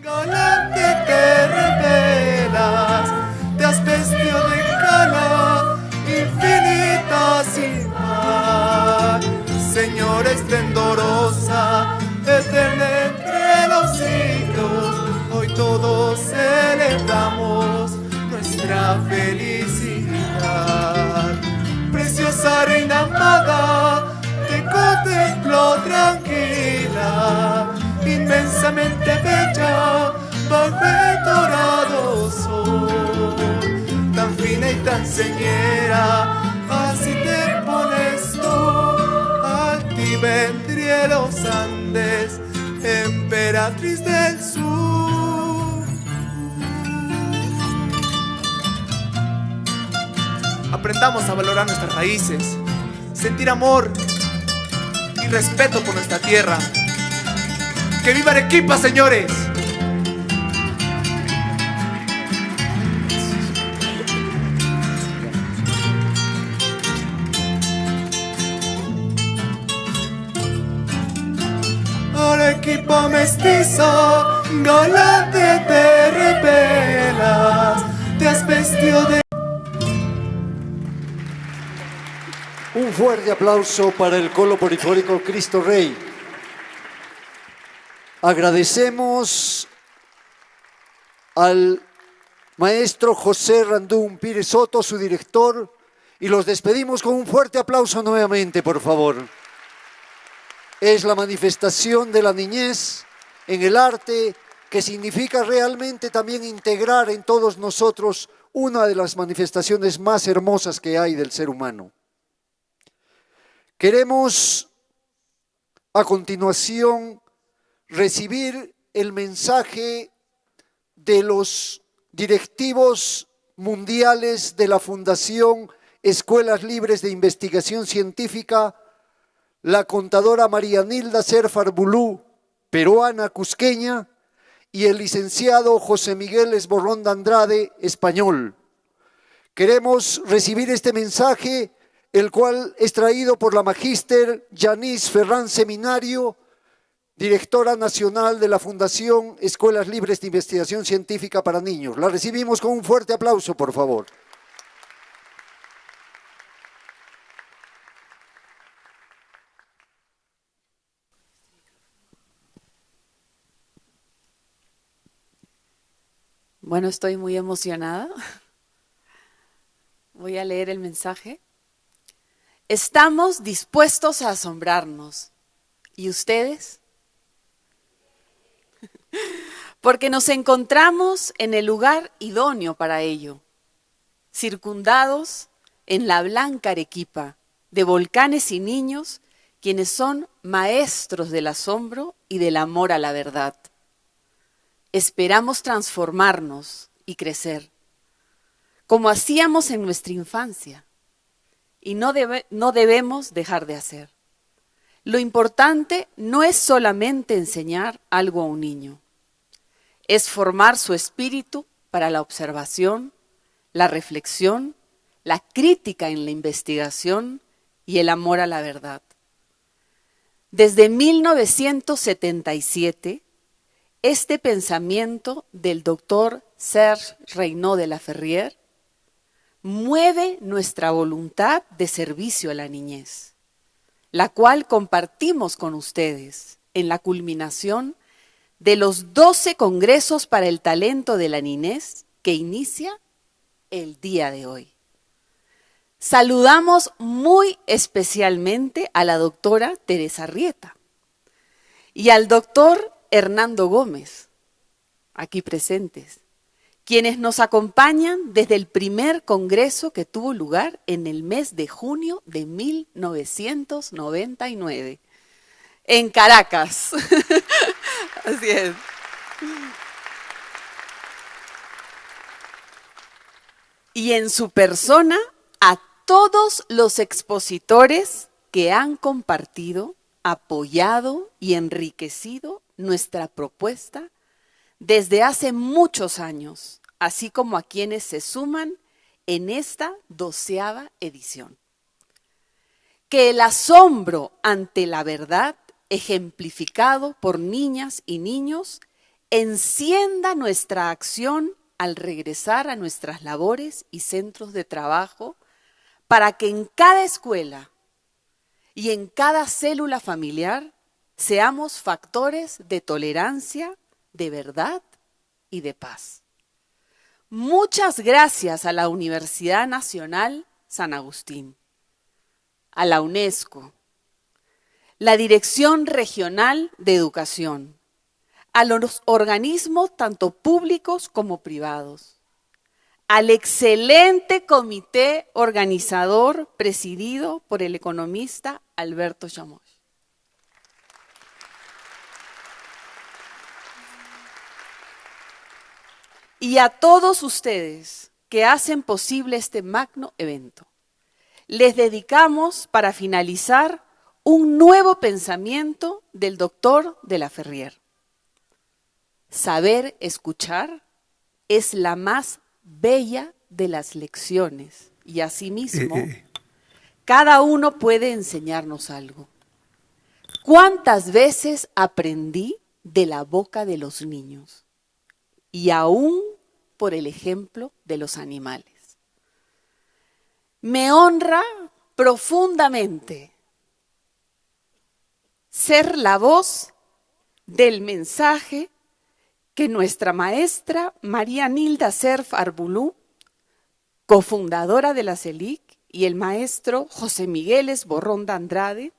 Galante te revelas, te has vestido de gala, infinita sin par. Señora esplendorosa, eterna entre los siglos, hoy todos celebramos nuestra felicidad. Preciosa reina amada, te contemplo tranquila, inmensamente bella, bajo el dorado sol. Tan fina y tan señera, así te pones tú, altiva entre los Andes, emperatriz del sur. Aprendamos a valorar nuestras raíces, sentir amor y respeto por nuestra tierra. ¡Que viva Arequipa, señores! Arequipa mestiza, galante te revelas, te has vestido de... Un fuerte aplauso para el coro polifónico Cristo Rey. Agradecemos al maestro José Randún Pires Soto, su director, y los despedimos con un fuerte aplauso nuevamente, por favor. Es la manifestación de la niñez en el arte, que significa realmente también integrar en todos nosotros una de las manifestaciones más hermosas que hay del ser humano. Queremos a continuación recibir el mensaje de los directivos mundiales de la Fundación Escuelas Libres de Investigación Científica, la contadora María Nilda Serfar Bulú, peruana cusqueña, y el licenciado José Miguel Esborrón de Andrade, español. Queremos recibir este mensaje, el cual es traído por la magíster Yanis Ferrán Seminario, directora nacional de la Fundación Escuelas Libres de Investigación Científica para Niños. La recibimos con un fuerte aplauso, por favor. Bueno, estoy muy emocionada. Voy a leer el mensaje. Estamos dispuestos a asombrarnos. ¿Y ustedes? Porque nos encontramos en el lugar idóneo para ello, circundados en la blanca Arequipa de volcanes y niños, quienes son maestros del asombro y del amor a la verdad. Esperamos transformarnos y crecer, como hacíamos en nuestra infancia, y no debemos dejar de hacer. Lo importante no es solamente enseñar algo a un niño, es formar su espíritu para la observación, la reflexión, la crítica en la investigación y el amor a la verdad. Desde 1977, este pensamiento del doctor Serge Reynaud de la Ferrière mueve nuestra voluntad de servicio a la niñez, la cual compartimos con ustedes en la culminación de los 12 Congresos para el Talento de la Niñez que inicia el día de hoy. Saludamos muy especialmente a la doctora Teresa Rieta y al doctor Hernando Gómez, aquí presentes, quienes nos acompañan desde el primer congreso que tuvo lugar en el mes de junio de 1999, en Caracas. Así es. Y en su persona, a todos los expositores que han compartido, apoyado y enriquecido nuestra propuesta desde hace muchos años, así como a quienes se suman en esta 12ª edición. Que el asombro ante la verdad, ejemplificado por niñas y niños, encienda nuestra acción al regresar a nuestras labores y centros de trabajo para que en cada escuela y en cada célula familiar seamos factores de tolerancia, de verdad y de paz. Muchas gracias a la Universidad Nacional San Agustín, a la UNESCO, la Dirección Regional de Educación, a los organismos tanto públicos como privados, al excelente comité organizador presidido por el economista Alberto Chamoy. Y a todos ustedes que hacen posible este magno evento. Les dedicamos para finalizar un nuevo pensamiento del doctor de la Ferrier. Saber escuchar es la más bella de las lecciones y asimismo cada uno puede enseñarnos algo. ¿Cuántas veces aprendí de la boca de los niños? Y aún por el ejemplo de los animales. Me honra profundamente ser la voz del mensaje que nuestra maestra María Nilda Cerf Arbulú, cofundadora de la CELIC, y el maestro José Miguel Esborrón de Andrade,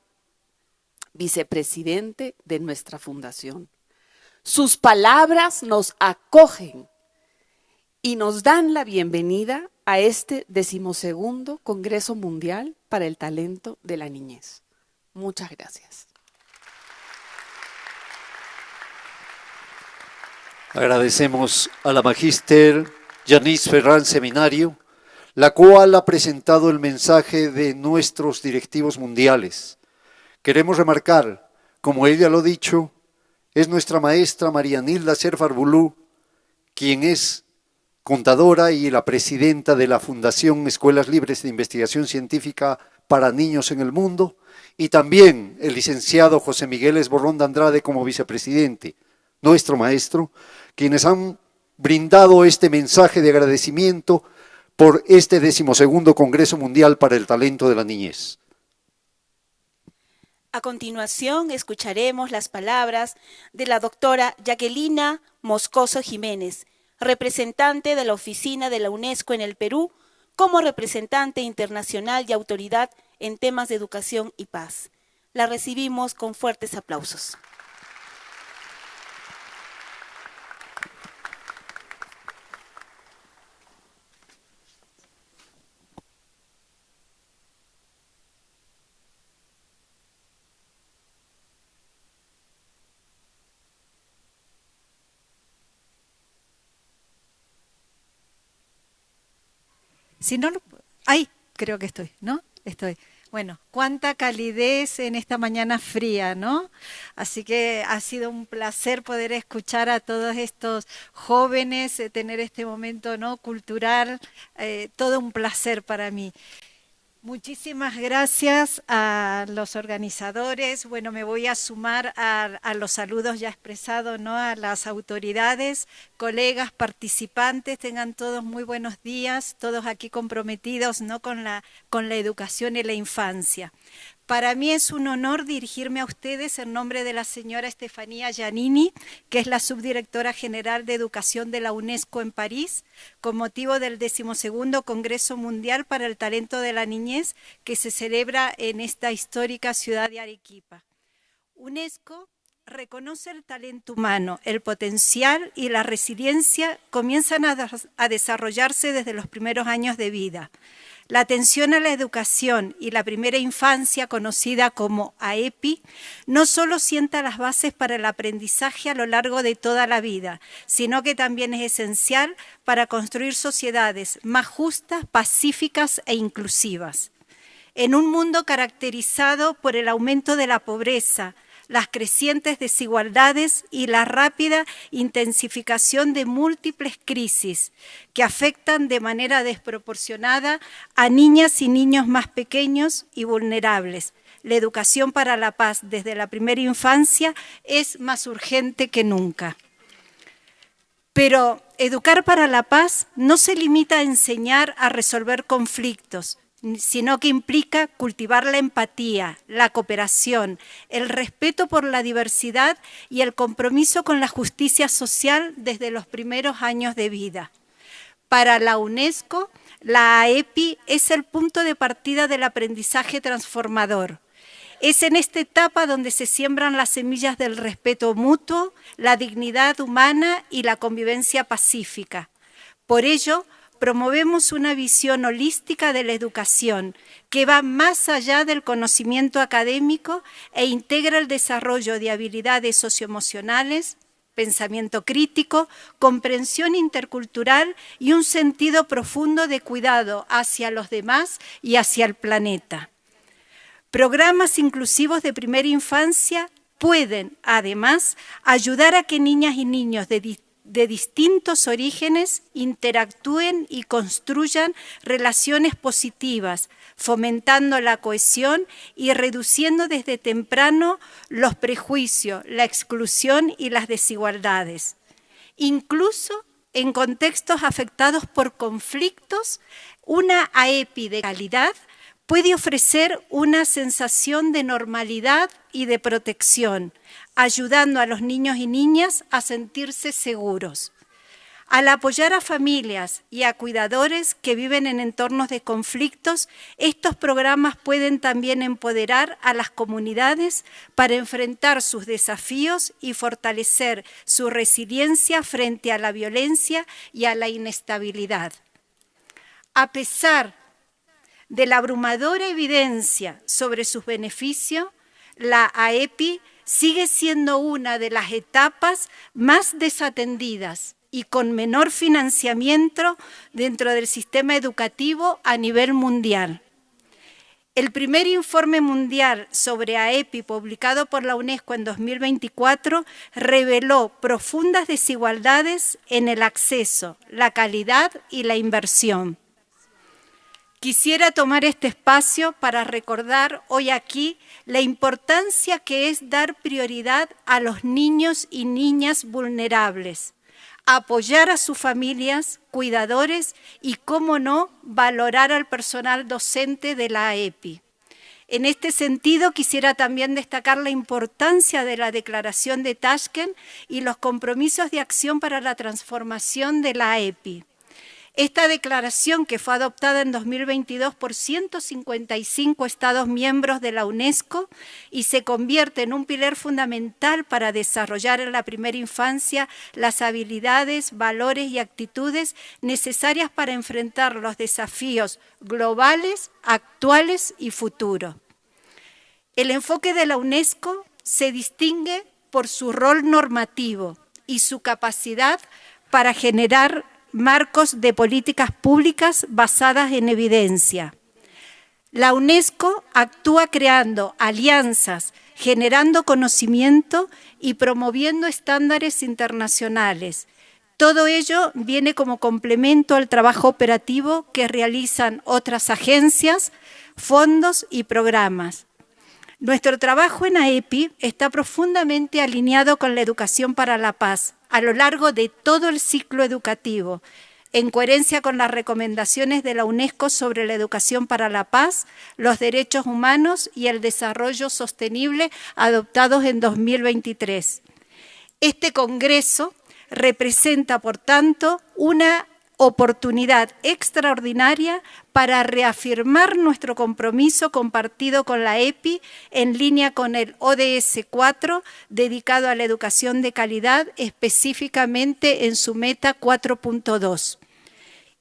vicepresidente de nuestra fundación. Sus palabras nos acogen y nos dan la bienvenida a este 12º Congreso Mundial para el Talento de la Niñez. Muchas gracias. Agradecemos a la magíster Yanis Ferrán Seminario, la cual ha presentado el mensaje de nuestros directivos mundiales. Queremos remarcar, como ella lo ha dicho, es nuestra maestra María Nilda Cerf Arbulú, quien es contadora y la presidenta de la Fundación Escuelas Libres de Investigación Científica para Niños en el Mundo, y también el licenciado José Miguel Esborrón de Andrade como vicepresidente, nuestro maestro, quienes han brindado este mensaje de agradecimiento por este 12º Congreso Mundial para el Talento de la Niñez. A continuación, escucharemos las palabras de la doctora Jacquelina Moscoso Jiménez, representante de la Oficina de la UNESCO en el Perú, como representante internacional y autoridad en temas de educación y paz. La recibimos con fuertes aplausos. Si no, ahí creo que estoy, ¿no? Estoy. Bueno, cuánta calidez en esta mañana fría, ¿no? Así que ha sido un placer poder escuchar a todos estos jóvenes, tener este momento, ¿no?, cultural, todo un placer para mí. Muchísimas gracias a los organizadores. Bueno, me voy a sumar a los saludos ya expresados, ¿no?, a las autoridades, colegas, participantes. Tengan todos muy buenos días, todos aquí comprometidos, ¿no?, con la educación y la infancia. Para mí es un honor dirigirme a ustedes en nombre de la señora Estefanía Giannini, que es la subdirectora general de Educación de la UNESCO en París, con motivo del 12º Congreso Mundial para el Talento de la Niñez, que se celebra en esta histórica ciudad de Arequipa. UNESCO reconoce el talento humano, el potencial y la resiliencia comienzan a desarrollarse desde los primeros años de vida. La atención a la educación y la primera infancia, conocida como AEPI, no solo sienta las bases para el aprendizaje a lo largo de toda la vida, sino que también es esencial para construir sociedades más justas, pacíficas e inclusivas. En un mundo caracterizado por el aumento de la pobreza, las crecientes desigualdades y la rápida intensificación de múltiples crisis que afectan de manera desproporcionada a niñas y niños más pequeños y vulnerables. La educación para la paz desde la primera infancia es más urgente que nunca. Pero educar para la paz no se limita a enseñar a resolver conflictos, sino que implica cultivar la empatía, la cooperación, el respeto por la diversidad y el compromiso con la justicia social desde los primeros años de vida. Para la UNESCO, la AEPI es el punto de partida del aprendizaje transformador. Es en esta etapa donde se siembran las semillas del respeto mutuo, la dignidad humana y la convivencia pacífica. Por ello, promovemos una visión holística de la educación que va más allá del conocimiento académico e integra el desarrollo de habilidades socioemocionales, pensamiento crítico, comprensión intercultural y un sentido profundo de cuidado hacia los demás y hacia el planeta. Programas inclusivos de primera infancia pueden, además, ayudar a que niñas y niños de distintos orígenes interactúen y construyan relaciones positivas, fomentando la cohesión y reduciendo desde temprano los prejuicios, la exclusión y las desigualdades. Incluso en contextos afectados por conflictos, una AEPI de calidad puede ofrecer una sensación de normalidad y de protección, ayudando a los niños y niñas a sentirse seguros. Al apoyar a familias y a cuidadores que viven en entornos de conflictos, estos programas pueden también empoderar a las comunidades para enfrentar sus desafíos y fortalecer su resiliencia frente a la violencia y a la inestabilidad. A pesar de la abrumadora evidencia sobre sus beneficios, la AEPI sigue siendo una de las etapas más desatendidas y con menor financiamiento dentro del sistema educativo a nivel mundial. El primer informe mundial sobre AEPI publicado por la UNESCO en 2024 reveló profundas desigualdades en el acceso, la calidad y la inversión. Quisiera tomar este espacio para recordar hoy aquí la importancia que es dar prioridad a los niños y niñas vulnerables, apoyar a sus familias, cuidadores y, cómo no, valorar al personal docente de la AEPI. En este sentido, quisiera también destacar la importancia de la Declaración de Tashkent y los compromisos de acción para la transformación de la AEPI. Esta declaración, que fue adoptada en 2022 por 155 Estados miembros de la UNESCO y se convierte en un pilar fundamental para desarrollar en la primera infancia las habilidades, valores y actitudes necesarias para enfrentar los desafíos globales, actuales y futuros. El enfoque de la UNESCO se distingue por su rol normativo y su capacidad para generar marcos de políticas públicas basadas en evidencia. La UNESCO actúa creando alianzas, generando conocimiento y promoviendo estándares internacionales. Todo ello viene como complemento al trabajo operativo que realizan otras agencias, fondos y programas. Nuestro trabajo en AEPI está profundamente alineado con la educación para la paz a lo largo de todo el ciclo educativo, en coherencia con las recomendaciones de la UNESCO sobre la educación para la paz, los derechos humanos y el desarrollo sostenible adoptados en 2023. Este Congreso representa, por tanto, una oportunidad extraordinaria para reafirmar nuestro compromiso compartido con la EPI en línea con el ODS 4 dedicado a la educación de calidad, específicamente en su meta 4.2.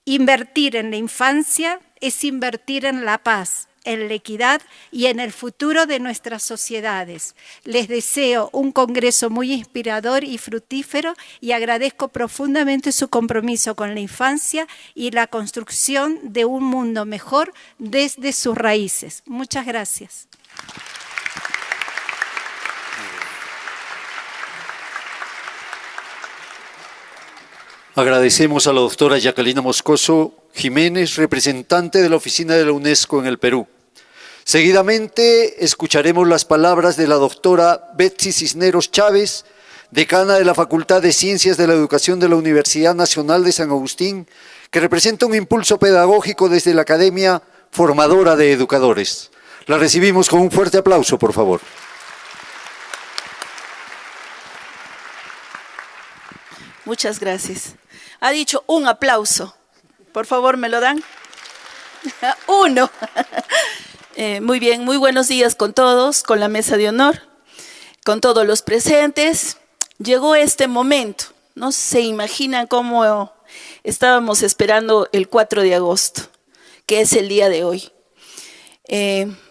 Invertir en la infancia es invertir en la paz, en la equidad y en el futuro de nuestras sociedades. Les deseo un congreso muy inspirador y fructífero y agradezco profundamente su compromiso con la infancia y la construcción de un mundo mejor desde sus raíces. Muchas gracias. Agradecemos a la doctora Jacquelina Moscoso Jiménez, representante de la Oficina de la UNESCO en el Perú. Seguidamente escucharemos las palabras de la doctora Betsy Cisneros Chávez, decana de la Facultad de Ciencias de la Educación de la Universidad Nacional de San Agustín, que representa un impulso pedagógico desde la Academia Formadora de Educadores. La recibimos con un fuerte aplauso, por favor. Muchas gracias. Ha dicho un aplauso. Por favor, ¿me lo dan? Uno. Muy bien, muy buenos días con todos, con la mesa de honor, con todos los presentes. Llegó este momento. No se imaginan cómo estábamos esperando el 4 de agosto, que es el día de hoy.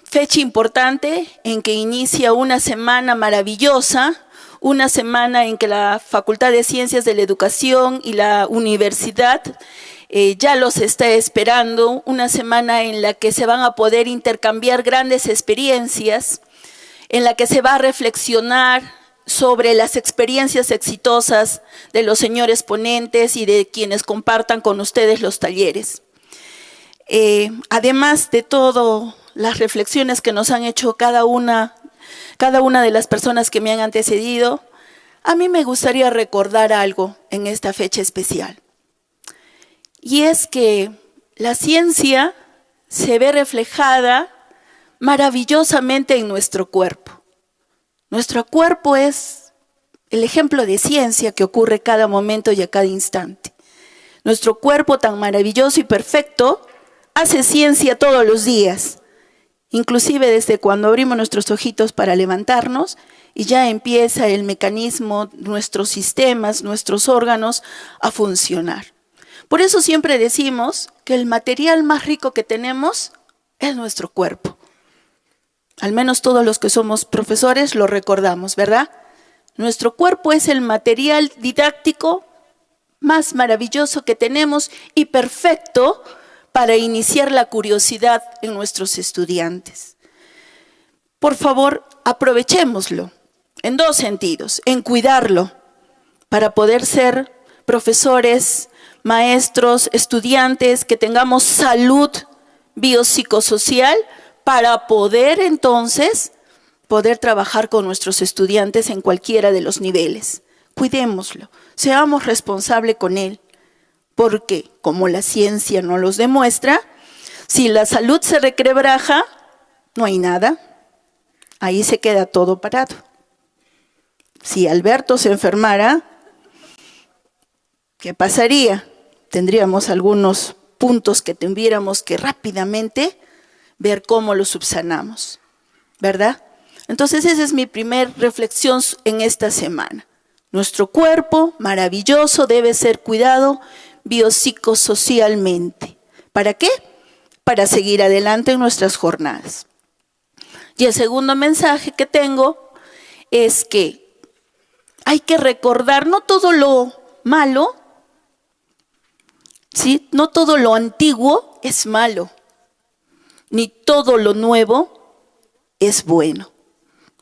Fecha importante en que inicia una semana maravillosa, una semana en que la Facultad de Ciencias de la Educación y la universidad ya los está esperando, una semana en la que se van a poder intercambiar grandes experiencias, en la que se va a reflexionar sobre las experiencias exitosas de los señores ponentes y de quienes compartan con ustedes los talleres. Además de todo, las reflexiones que nos han hecho cada una de las personas que me han antecedido, a mí me gustaría recordar algo en esta fecha especial. Y es que la ciencia se ve reflejada maravillosamente en nuestro cuerpo. Nuestro cuerpo es el ejemplo de ciencia que ocurre cada momento y a cada instante. Nuestro cuerpo tan maravilloso y perfecto hace ciencia todos los días. Inclusive desde cuando abrimos nuestros ojitos para levantarnos y ya empieza el mecanismo, nuestros sistemas, nuestros órganos a funcionar. Por eso siempre decimos que el material más rico que tenemos es nuestro cuerpo. Al menos todos los que somos profesores lo recordamos, ¿verdad? Nuestro cuerpo es el material didáctico más maravilloso que tenemos y perfecto para iniciar la curiosidad en nuestros estudiantes. Por favor, aprovechémoslo en dos sentidos, en cuidarlo para poder ser profesores, maestros, estudiantes, que tengamos salud biopsicosocial para poder entonces trabajar con nuestros estudiantes en cualquiera de los niveles. Cuidémoslo, seamos responsables con él. Porque, como la ciencia nos los demuestra, si la salud se requebraja, no hay nada. Ahí se queda todo parado. Si Alberto se enfermara, ¿qué pasaría? Tendríamos algunos puntos que tuviéramos que rápidamente ver cómo los subsanamos, ¿verdad? Entonces, esa es mi primer reflexión en esta semana. Nuestro cuerpo maravilloso debe ser cuidado biopsicosocialmente. ¿Para qué? Para seguir adelante en nuestras jornadas. Y el segundo mensaje que tengo es que hay que recordar no todo lo malo, ¿sí? No todo lo antiguo es malo, ni todo lo nuevo es bueno.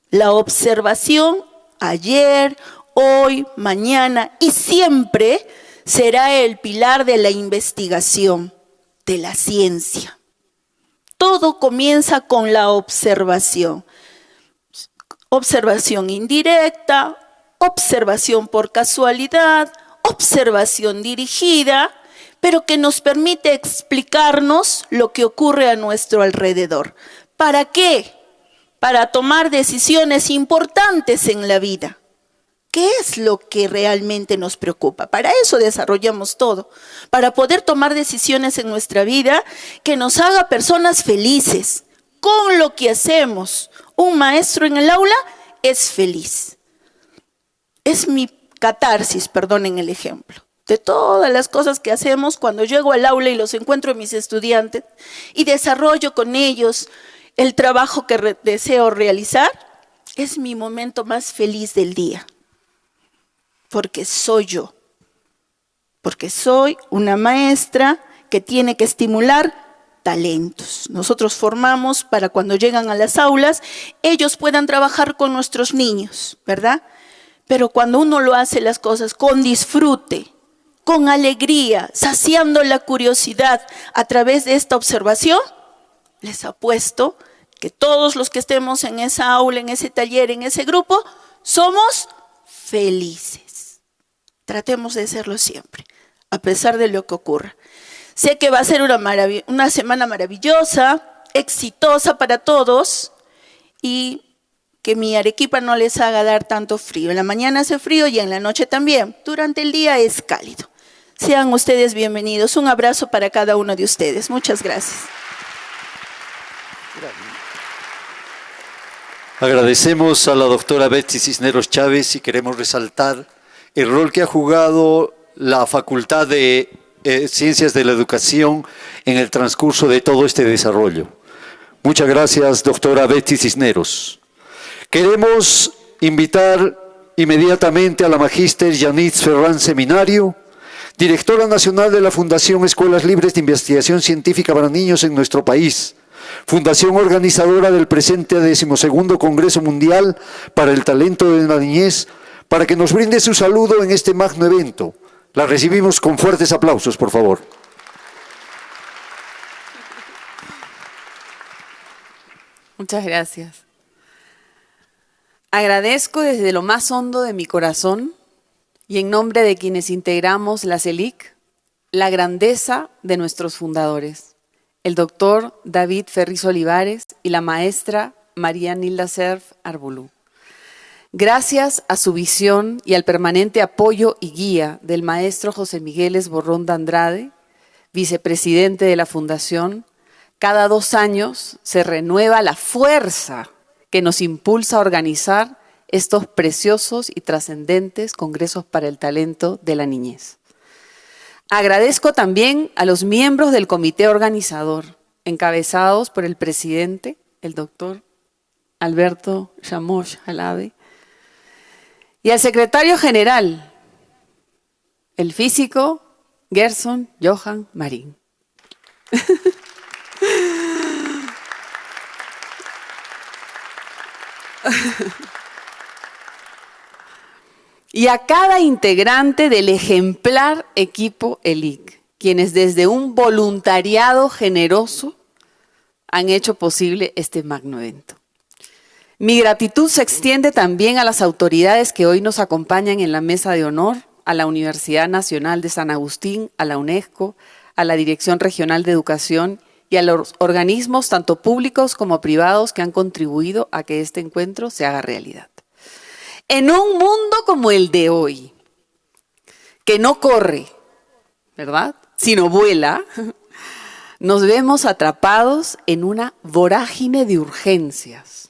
La observación ayer, hoy, mañana y siempre será el pilar de la investigación, de la ciencia. Todo comienza con la observación. Observación indirecta, observación por casualidad, observación dirigida, pero que nos permite explicarnos lo que ocurre a nuestro alrededor. ¿Para qué? Para tomar decisiones importantes en la vida. ¿Qué es lo que realmente nos preocupa? Para eso desarrollamos todo, para poder tomar decisiones en nuestra vida que nos haga personas felices con lo que hacemos. Un maestro en el aula es feliz. Es mi catarsis, perdonen el ejemplo, de todas las cosas que hacemos cuando llego al aula y los encuentro en mis estudiantes y desarrollo con ellos el trabajo que deseo realizar, es mi momento más feliz del día. Porque soy yo, porque soy una maestra que tiene que estimular talentos. Nosotros formamos para cuando llegan a las aulas, ellos puedan trabajar con nuestros niños, ¿verdad? Pero cuando uno lo hace las cosas con disfrute, con alegría, saciando la curiosidad a través de esta observación, les apuesto que todos los que estemos en esa aula, en ese taller, en ese grupo, somos felices. Tratemos de serlo siempre, a pesar de lo que ocurra. Sé que va a ser una semana maravillosa, exitosa para todos, y que mi Arequipa no les haga dar tanto frío. En la mañana hace frío y en la noche también. Durante el día es cálido. Sean ustedes bienvenidos. Un abrazo para cada uno de ustedes. Muchas gracias. Agradecemos a la doctora Betsy Cisneros Chávez y queremos resaltar el rol que ha jugado la Facultad de Ciencias de la Educación en el transcurso de todo este desarrollo. Muchas gracias, doctora Betsy Cisneros. Queremos invitar inmediatamente a la magíster Yanitz Ferrán Seminario, directora nacional de la Fundación Escuelas Libres de Investigación Científica para Niños en nuestro país, fundación organizadora del presente 12º Congreso Mundial para el Talento de la Niñez, para que nos brinde su saludo en este magno evento. La recibimos con fuertes aplausos, por favor. Muchas gracias. Agradezco desde lo más hondo de mi corazón y en nombre de quienes integramos la CELIC, la grandeza de nuestros fundadores, el doctor David Ferriz Olivares y la maestra María Nilda Serf Arbulú. Gracias a su visión y al permanente apoyo y guía del maestro José Miguel Esborrón de Andrade, vicepresidente de la Fundación, cada 2 años se renueva la fuerza que nos impulsa a organizar estos preciosos y trascendentes congresos para el talento de la niñez. Agradezco también a los miembros del comité organizador, encabezados por el presidente, el doctor Alberto Chamoch Jalabe, y al secretario general, el físico Gerson Johan Marín. Y a cada integrante del ejemplar equipo ELIC, quienes desde un voluntariado generoso han hecho posible este magno evento. Mi gratitud se extiende también a las autoridades que hoy nos acompañan en la mesa de honor, a la Universidad Nacional de San Agustín, a la UNESCO, a la Dirección Regional de Educación y a los organismos tanto públicos como privados que han contribuido a que este encuentro se haga realidad. En un mundo como el de hoy, que no corre, ¿verdad?, sino vuela, nos vemos atrapados en una vorágine de urgencias,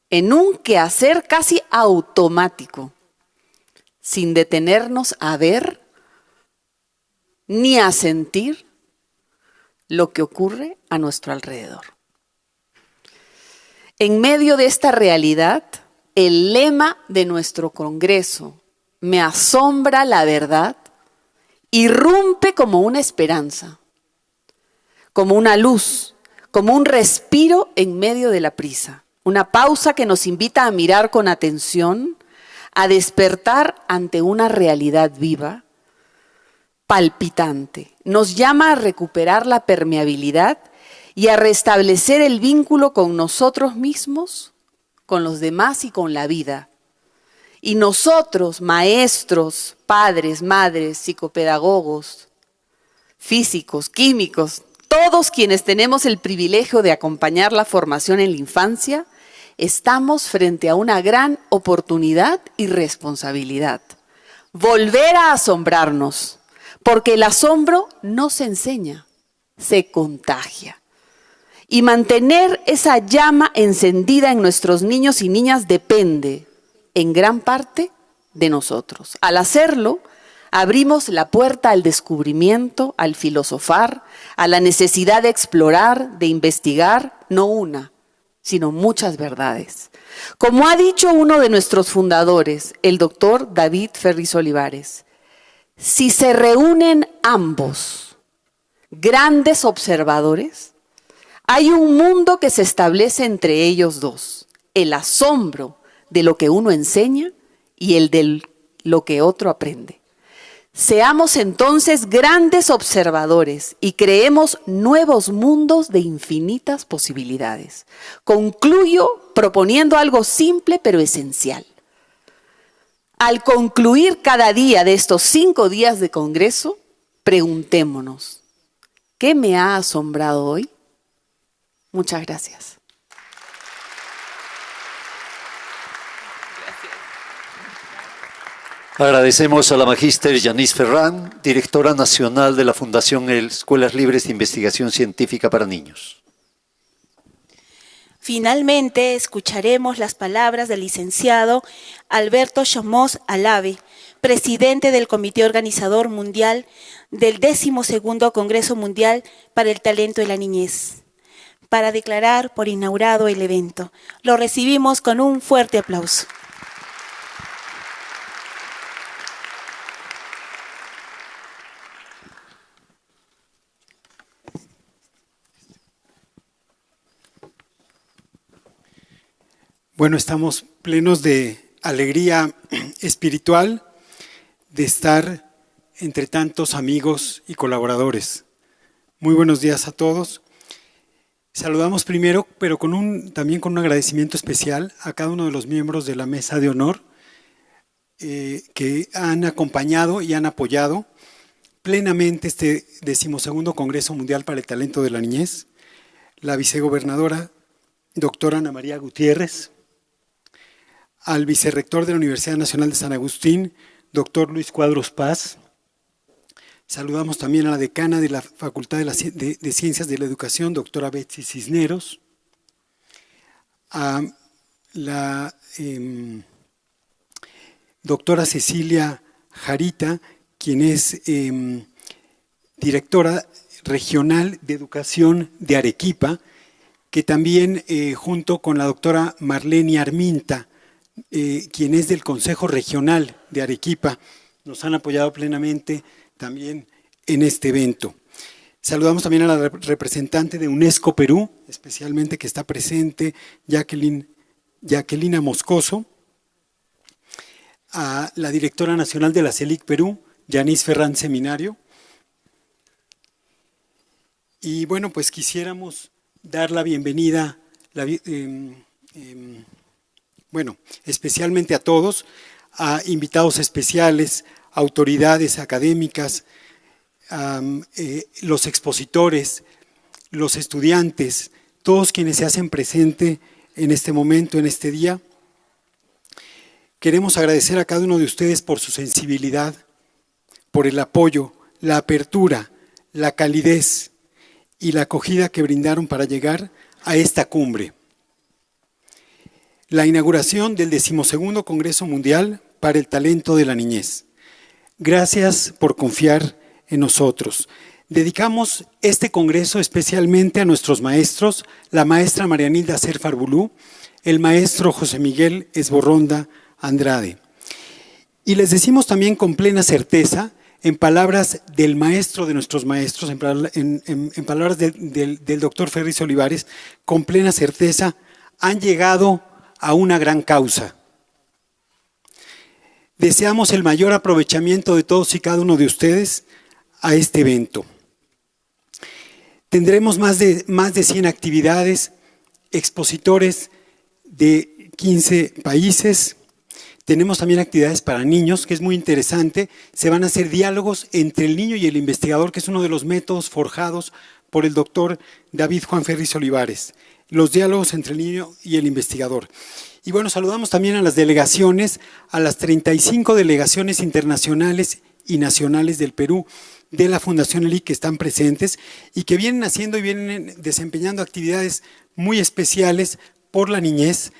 en un quehacer casi automático, sin detenernos a ver ni a sentir lo que ocurre a nuestro alrededor. En medio de esta realidad, el lema de nuestro congreso, "Me asombra la verdad", irrumpe como una esperanza, como una luz, como un respiro en medio de la prisa, una pausa que nos invita a mirar con atención, a despertar ante una realidad viva, palpitante. Nos llama a recuperar la permeabilidad y a restablecer el vínculo con nosotros mismos, con los demás y con la vida. Y nosotros, maestros, padres, madres, psicopedagogos, físicos, químicos, todos quienes tenemos el privilegio de acompañar la formación en la infancia, estamos frente a una gran oportunidad y responsabilidad. Volver a asombrarnos, porque el asombro no se enseña, se contagia. Y mantener esa llama encendida en nuestros niños y niñas depende, en gran parte, de nosotros. Al hacerlo, abrimos la puerta al descubrimiento, al filosofar, a la necesidad de explorar, de investigar, no una, sino muchas verdades. Como ha dicho uno de nuestros fundadores, el doctor David Ferriz Olivares, si se reúnen ambos, grandes observadores, hay un mundo que se establece entre ellos dos, el asombro de lo que uno enseña y el de lo que otro aprende. Seamos entonces grandes observadores y creemos nuevos mundos de infinitas posibilidades. Concluyo proponiendo algo simple pero esencial. Al concluir cada día de estos 5 días de congreso, preguntémonos, ¿qué me ha asombrado hoy? Muchas gracias. Agradecemos a la magíster Yanis Ferrán, directora nacional de la Fundación Escuelas Libres de Investigación Científica para Niños. Finalmente, escucharemos las palabras del licenciado Alberto Chomós Alave, presidente del Comité Organizador Mundial del 12º Congreso Mundial para el Talento de la Niñez, para declarar por inaugurado el evento. Lo recibimos con un fuerte aplauso. Bueno, estamos plenos de alegría espiritual de estar entre tantos amigos y colaboradores. Muy buenos días a todos. Saludamos primero, pero también con un agradecimiento especial a cada uno de los miembros de la mesa de honor que han acompañado y han apoyado plenamente este 12º Congreso Mundial para el Talento de la Niñez. La vicegobernadora, doctora Ana María Gutiérrez, al vicerrector de la Universidad Nacional de San Agustín, doctor Luis Cuadros Paz. Saludamos también a la decana de la Facultad de Ciencias de la Educación, doctora Betsy Cisneros, a la doctora Cecilia Jarita, quien es directora regional de Educación de Arequipa, que también junto con la doctora Marlene Arminta, quien es del Consejo Regional de Arequipa, nos han apoyado plenamente también en este evento. Saludamos también a la representante de UNESCO Perú, especialmente que está presente, Jacquelina Moscoso, a la directora nacional de la CELIC Perú, Yanis Ferrán Seminario. Y bueno, pues quisiéramos dar la bienvenida, especialmente a todos, a invitados especiales, autoridades académicas, los expositores, los estudiantes, todos quienes se hacen presente en este momento, en este día. Queremos agradecer a cada uno de ustedes por su sensibilidad, por el apoyo, la apertura, la calidez y la acogida que brindaron para llegar a esta cumbre. La inauguración del 12º Congreso Mundial para el Talento de la Niñez. Gracias por confiar en nosotros. Dedicamos este congreso especialmente a nuestros maestros, la maestra Marianilda Serfarbulú, el maestro José Miguel Esborronda Andrade. Y les decimos también con plena certeza, en palabras del maestro de nuestros maestros, en palabras del doctor Ferris Olivares, con plena certeza, han llegado a una gran causa. Deseamos el mayor aprovechamiento de todos y cada uno de ustedes a este evento. Tendremos más de 100 actividades, expositores de 15 países. Tenemos también actividades para niños, que es muy interesante. Se van a hacer diálogos entre el niño y el investigador, que es uno de los métodos forjados por el doctor David Juan Ferris Olivares. Los diálogos entre el niño y el investigador. Y bueno, saludamos también a las delegaciones, a las 35 delegaciones internacionales y nacionales del Perú, de la Fundación ELIC, que están presentes y que vienen haciendo y vienen desempeñando actividades muy especiales por la niñez.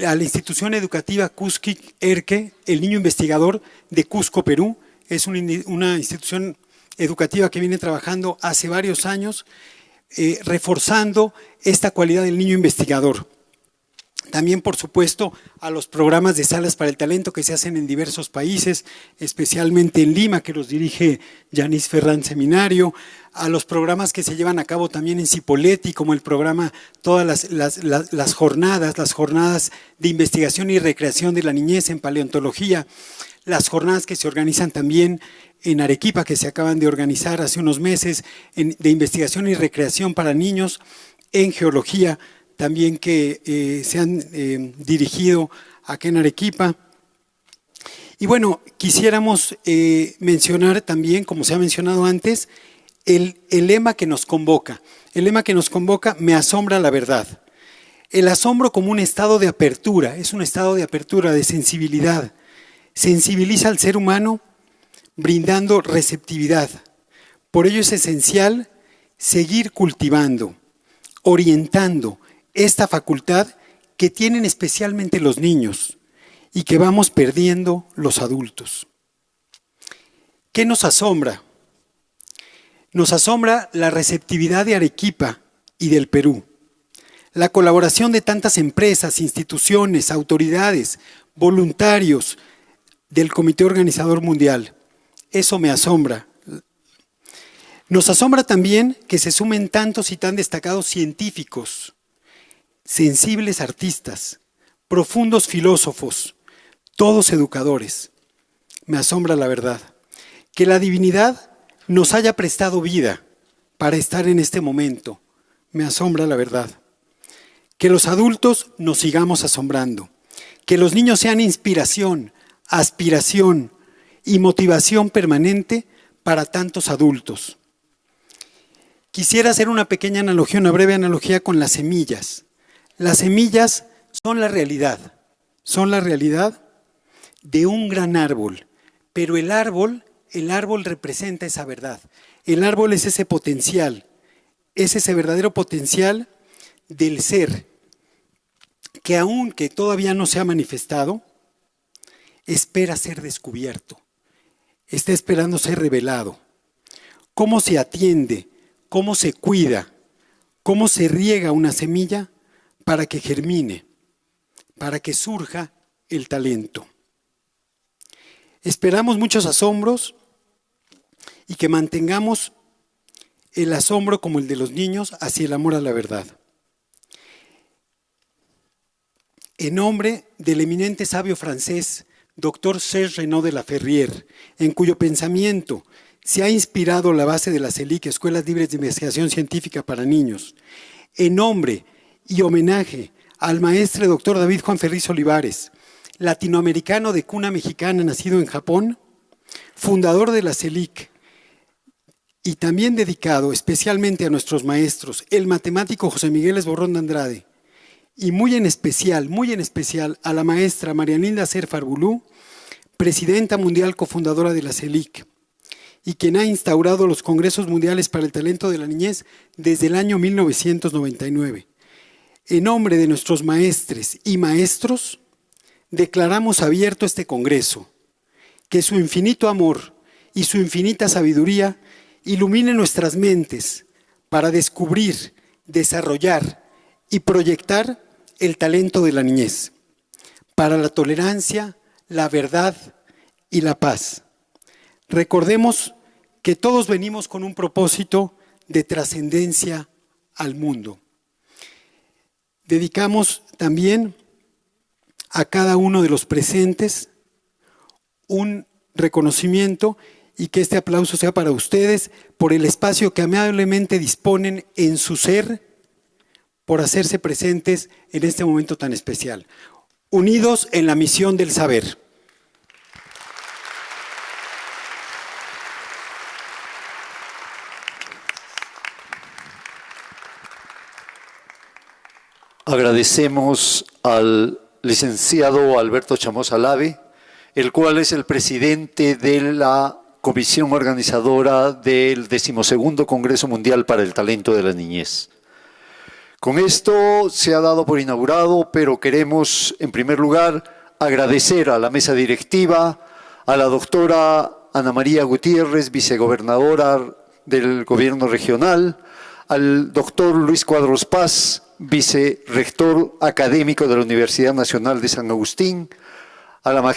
A la institución educativa Cusquic Erque, el niño investigador de Cusco, Perú, es una institución educativa que viene trabajando hace varios años, reforzando esta cualidad del niño investigador. También, por supuesto, a los programas de salas para el talento que se hacen en diversos países, especialmente en Lima, que los dirige Yanis Ferrán Seminario, a los programas que se llevan a cabo también en Cipolletti, como el programa Todas las jornadas de investigación y recreación de la niñez en paleontología, las jornadas que se organizan también en Arequipa, que se acaban de organizar hace unos meses, de investigación y recreación para niños en geología, también que se han dirigido acá en Arequipa. Y bueno, quisiéramos mencionar también, como se ha mencionado antes, el lema que nos convoca. El lema que nos convoca: me asombra la verdad. El asombro como un estado de apertura, es un estado de apertura, de sensibilidad. Sensibiliza al ser humano brindando receptividad. Por ello es esencial seguir cultivando, orientando esta facultad que tienen especialmente los niños y que vamos perdiendo los adultos. ¿Qué nos asombra? Nos asombra la receptividad de Arequipa y del Perú, la colaboración de tantas empresas, instituciones, autoridades, voluntarios del Comité Organizador Mundial. Eso me asombra. Nos asombra también que se sumen tantos y tan destacados científicos, sensibles artistas, profundos filósofos, todos educadores. Me asombra la verdad. Que la divinidad nos haya prestado vida para estar en este momento. Me asombra la verdad. Que los adultos nos sigamos asombrando. Que los niños sean inspiración, aspiración y motivación permanente para tantos adultos. Quisiera hacer una pequeña analogía, una breve analogía con las semillas. Las semillas son la realidad de un gran árbol, pero el árbol representa esa verdad. El árbol es ese potencial, es ese verdadero potencial del ser, que aunque todavía no se ha manifestado, espera ser descubierto, está esperando ser revelado. ¿Cómo se atiende? ¿Cómo se cuida? ¿Cómo se riega una semilla para que germine, para que surja el talento? Esperamos muchos asombros y que mantengamos el asombro como el de los niños hacia el amor a la verdad. En nombre del eminente sabio francés, Dr. Serge Renaud de la Ferrière, en cuyo pensamiento se ha inspirado la base de la CELIC, Escuelas Libres de Investigación Científica para Niños, en nombre y homenaje al maestre Dr. David Juan Ferriz Olivares, latinoamericano de cuna mexicana, nacido en Japón, fundador de la CELIC, y también dedicado especialmente a nuestros maestros, el matemático José Miguel Esborrón de Andrade, y muy en especial a la maestra María Linda Serfar Bulú, presidenta mundial cofundadora de la CELIC, y quien ha instaurado los Congresos Mundiales para el Talento de la Niñez desde el año 1999. En nombre de nuestros maestres y maestros, declaramos abierto este Congreso, que su infinito amor y su infinita sabiduría iluminen nuestras mentes para descubrir, desarrollar y proyectar el talento de la niñez, para la tolerancia, la verdad y la paz. Recordemos que todos venimos con un propósito de trascendencia al mundo. Dedicamos también a cada uno de los presentes un reconocimiento y que este aplauso sea para ustedes por el espacio que amablemente disponen en su ser por hacerse presentes en este momento tan especial. Unidos en la misión del saber. Agradecemos al licenciado Alberto Chamosa Lave, el cual es el presidente de la comisión organizadora del 12º Congreso Mundial para el Talento de la Niñez. Con esto se ha dado por inaugurado, pero queremos, en primer lugar, agradecer a la mesa directiva, a la doctora Ana María Gutiérrez, vicegobernadora del Gobierno Regional, al doctor Luis Cuadros Paz, vicerrector académico de la Universidad Nacional de San Agustín, a la a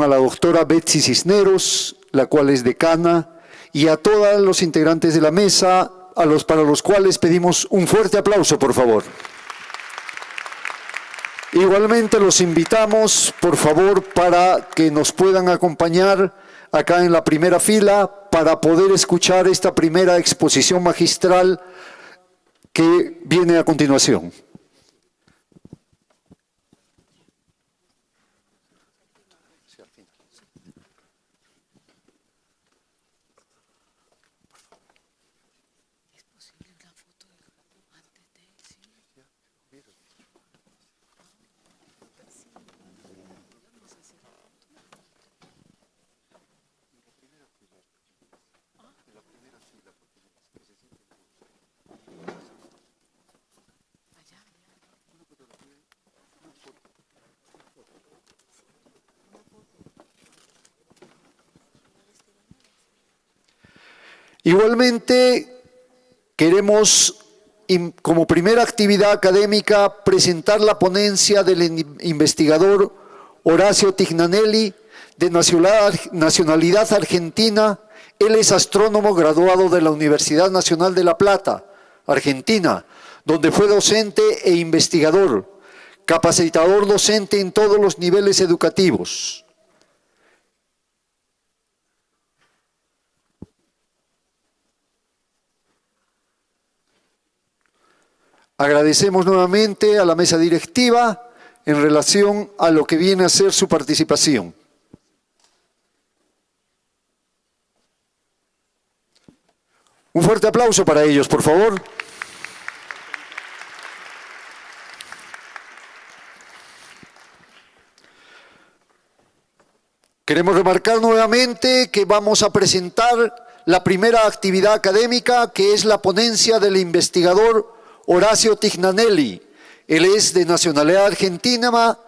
la doctora Betsy Cisneros, la cual es decana, y a todos los integrantes de la mesa, para los cuales pedimos un fuerte aplauso, por favor. Igualmente los invitamos, por favor, para que nos puedan acompañar acá en la primera fila para poder escuchar esta primera exposición magistral que viene a continuación. Igualmente, queremos, como primera actividad académica, presentar la ponencia del investigador Horacio Tignanelli, de nacionalidad argentina. Él es astrónomo graduado de la Universidad Nacional de La Plata, Argentina, donde fue docente e investigador, capacitador docente en todos los niveles educativos. Agradecemos nuevamente a la mesa directiva en relación a lo que viene a ser su participación. Un fuerte aplauso para ellos, por favor. Queremos remarcar nuevamente que vamos a presentar la primera actividad académica, que es la ponencia del investigador Horacio Tignanelli. Él es de nacionalidad argentina,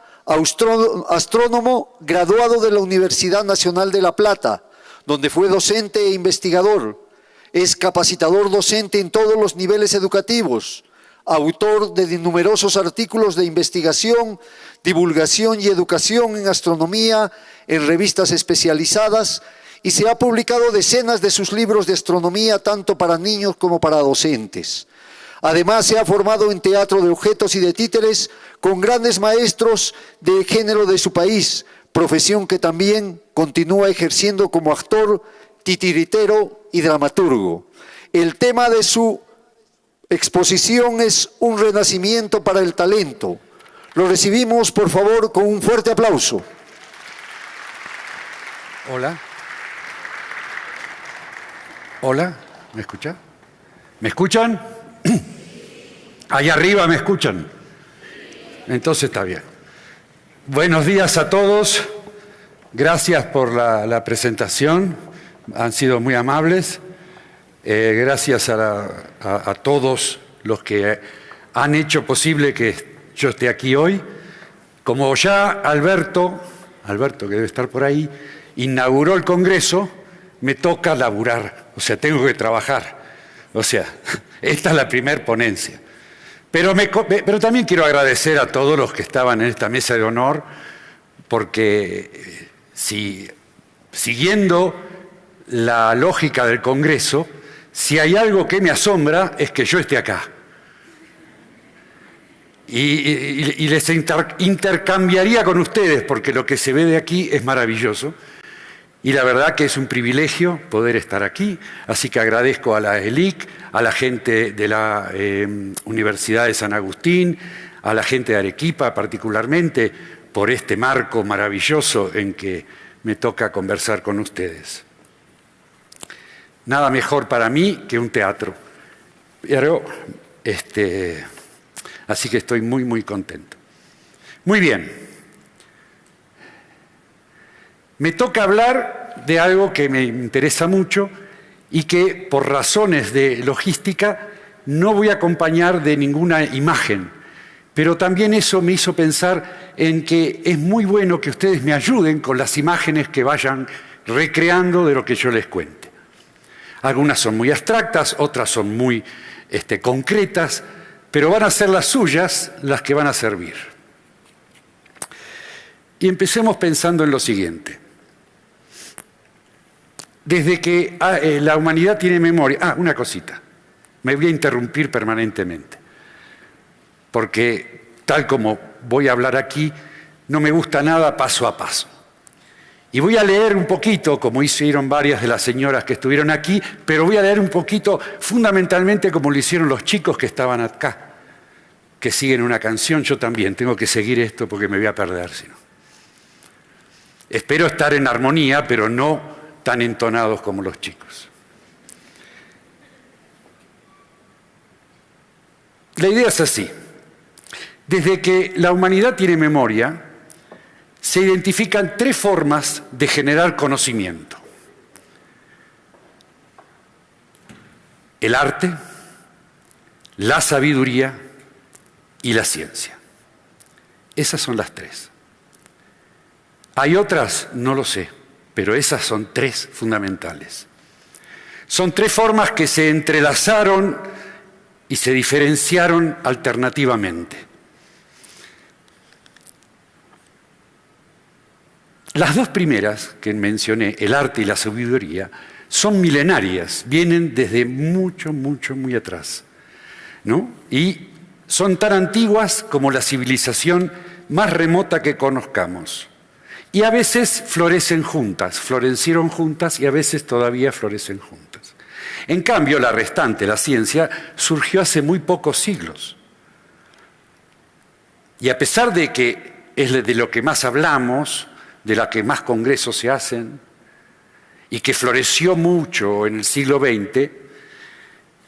astrónomo, graduado de la Universidad Nacional de La Plata, donde fue docente e investigador. Es capacitador docente en todos los niveles educativos, autor de numerosos artículos de investigación, divulgación y educación en astronomía en revistas especializadas, y se ha publicado decenas de sus libros de astronomía tanto para niños como para docentes. Además, se ha formado en teatro de objetos y de títeres con grandes maestros de género de su país, profesión que también continúa ejerciendo como actor, titiritero y dramaturgo. El tema de su exposición es un renacimiento para el talento. Lo recibimos, por favor, con un fuerte aplauso. Hola. Hola, ¿me escucha? ¿Me escuchan? Allá arriba me escuchan. Entonces está bien. Buenos días a todos. Gracias por la presentación. Han sido muy amables. Gracias a todos los que han hecho posible que yo esté aquí hoy. Como ya Alberto, que debe estar por ahí, inauguró el Congreso, me toca laburar, o sea, tengo que trabajar. O sea, esta es la primer ponencia. Pero también quiero agradecer a todos los que estaban en esta mesa de honor, porque siguiendo la lógica del Congreso, si hay algo que me asombra es que yo esté acá. Y les intercambiaría con ustedes, porque lo que se ve de aquí es maravilloso. Y la verdad que es un privilegio poder estar aquí, así que agradezco a la ELIC, a la gente de la Universidad de San Agustín, a la gente de Arequipa particularmente, por este marco maravilloso en que me toca conversar con ustedes. Nada mejor para mí que un teatro. Pero, así que estoy muy, muy contento. Muy bien. Me toca hablar de algo que me interesa mucho y que por razones de logística no voy a acompañar de ninguna imagen, pero también eso me hizo pensar en que es muy bueno que ustedes me ayuden con las imágenes que vayan recreando de lo que yo les cuente. Algunas son muy abstractas, otras son muy concretas, pero van a ser las suyas las que van a servir. Y empecemos pensando en lo siguiente. Desde que la humanidad tiene memoria... una cosita. Me voy a interrumpir permanentemente. Porque tal como voy a hablar aquí, no me gusta nada paso a paso. Y voy a leer un poquito, como hicieron varias de las señoras que estuvieron aquí, pero voy a leer un poquito fundamentalmente como lo hicieron los chicos que estaban acá, que siguen una canción. Yo también tengo que seguir esto porque me voy a perder, si no. Espero estar en armonía, pero no tan entonados como los chicos. La idea es así. Desde que la humanidad tiene memoria, se identifican 3 formas de generar conocimiento: el arte, la sabiduría y la ciencia. Esas son las 3. ¿Hay otras? No lo sé, pero esas son 3 fundamentales. Son 3 formas que se entrelazaron y se diferenciaron alternativamente. Las 2 primeras que mencioné, el arte y la sabiduría, son milenarias, vienen desde muy atrás, ¿no? Y son tan antiguas como la civilización más remota que conozcamos. Y a veces florecen juntas, florecieron juntas y a veces todavía florecen juntas. En cambio, la restante, la ciencia, surgió hace muy pocos siglos. Y a pesar de que es de lo que más hablamos, de la que más congresos se hacen, y que floreció mucho en el siglo XX,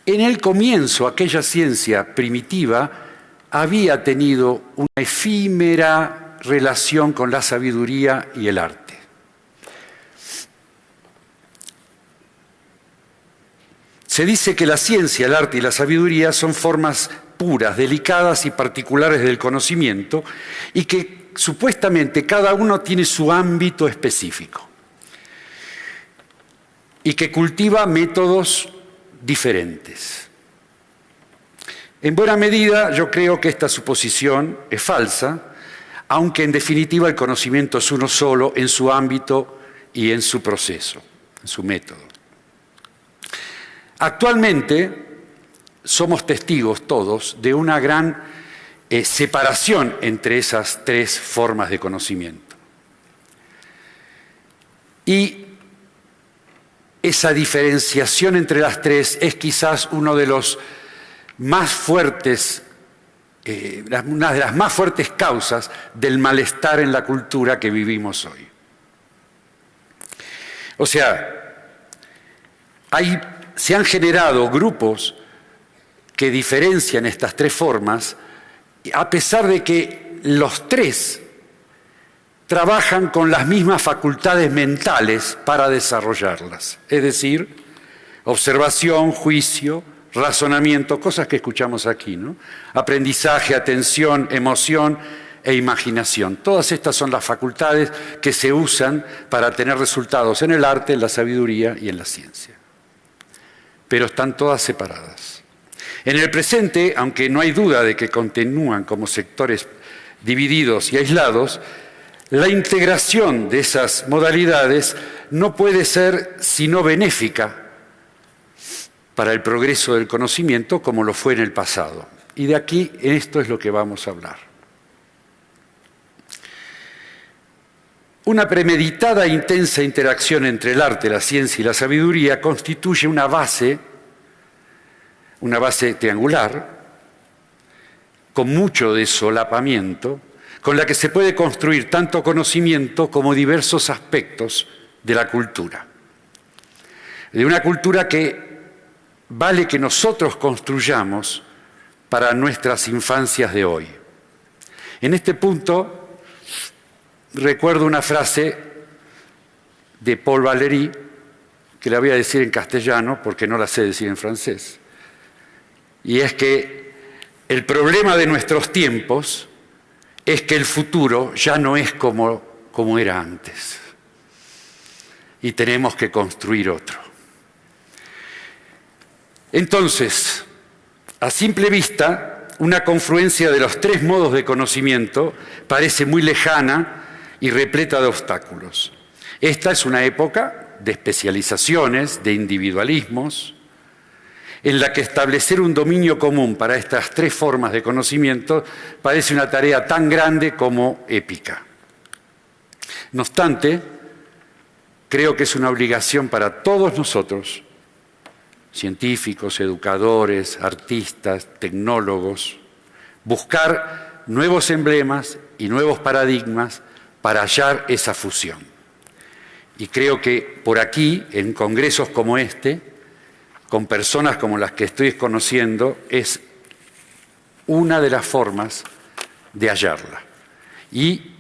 en el comienzo aquella ciencia primitiva había tenido una efímera relación con la sabiduría y el arte. Se dice que la ciencia, el arte y la sabiduría son formas puras, delicadas y particulares del conocimiento, y que supuestamente cada uno tiene su ámbito específico y que cultiva métodos diferentes. En buena medida yo creo que esta suposición es falsa, aunque en definitiva el conocimiento es uno solo en su ámbito y en su proceso, en su método. Actualmente somos testigos todos de una gran separación entre esas 3 formas de conocimiento. Y esa diferenciación entre las 3 es quizás uno de los más fuertes, una de las más fuertes causas del malestar en la cultura que vivimos hoy. O sea, se han generado grupos que diferencian estas 3 formas, a pesar de que los 3 trabajan con las mismas facultades mentales para desarrollarlas. Es decir, observación, juicio, razonamiento, cosas que escuchamos aquí, ¿no? Aprendizaje, atención, emoción e imaginación. Todas estas son las facultades que se usan para tener resultados en el arte, en la sabiduría y en la ciencia. Pero están todas separadas. En el presente, aunque no hay duda de que continúan como sectores divididos y aislados, la integración de esas modalidades no puede ser sino benéfica para el progreso del conocimiento como lo fue en el pasado. Y de aquí, esto es lo que vamos a hablar. Una premeditada e intensa interacción entre el arte, la ciencia y la sabiduría constituye una base triangular, con mucho de solapamiento, con la que se puede construir tanto conocimiento como diversos aspectos de la cultura. De una cultura que vale que nosotros construyamos para nuestras infancias de hoy. En este punto, recuerdo una frase de Paul Valéry, que la voy a decir en castellano porque no la sé decir en francés. Y es que el problema de nuestros tiempos es que el futuro ya no es como era antes. Y tenemos que construir otro. Entonces, a simple vista, una confluencia de los 3 modos de conocimiento parece muy lejana y repleta de obstáculos. Esta es una época de especializaciones, de individualismos, en la que establecer un dominio común para estas 3 formas de conocimiento parece una tarea tan grande como épica. No obstante, creo que es una obligación para todos nosotros, científicos, educadores, artistas, tecnólogos, buscar nuevos emblemas y nuevos paradigmas para hallar esa fusión. Y creo que por aquí, en congresos como este, con personas como las que estoy conociendo, es una de las formas de hallarla y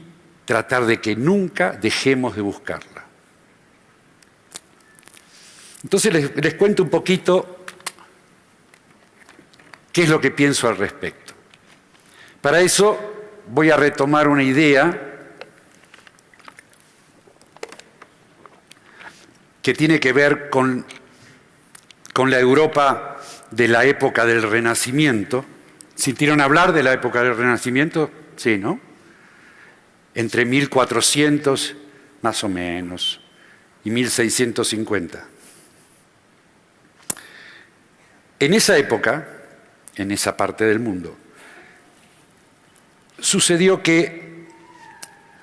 tratar de que nunca dejemos de buscarla. Entonces les cuento un poquito qué es lo que pienso al respecto. Para eso voy a retomar una idea que tiene que ver con la Europa de la época del Renacimiento. ¿Sintieron hablar de la época del Renacimiento? Sí, ¿no? Entre 1400, más o menos, y 1650. En esa época, en esa parte del mundo, sucedió que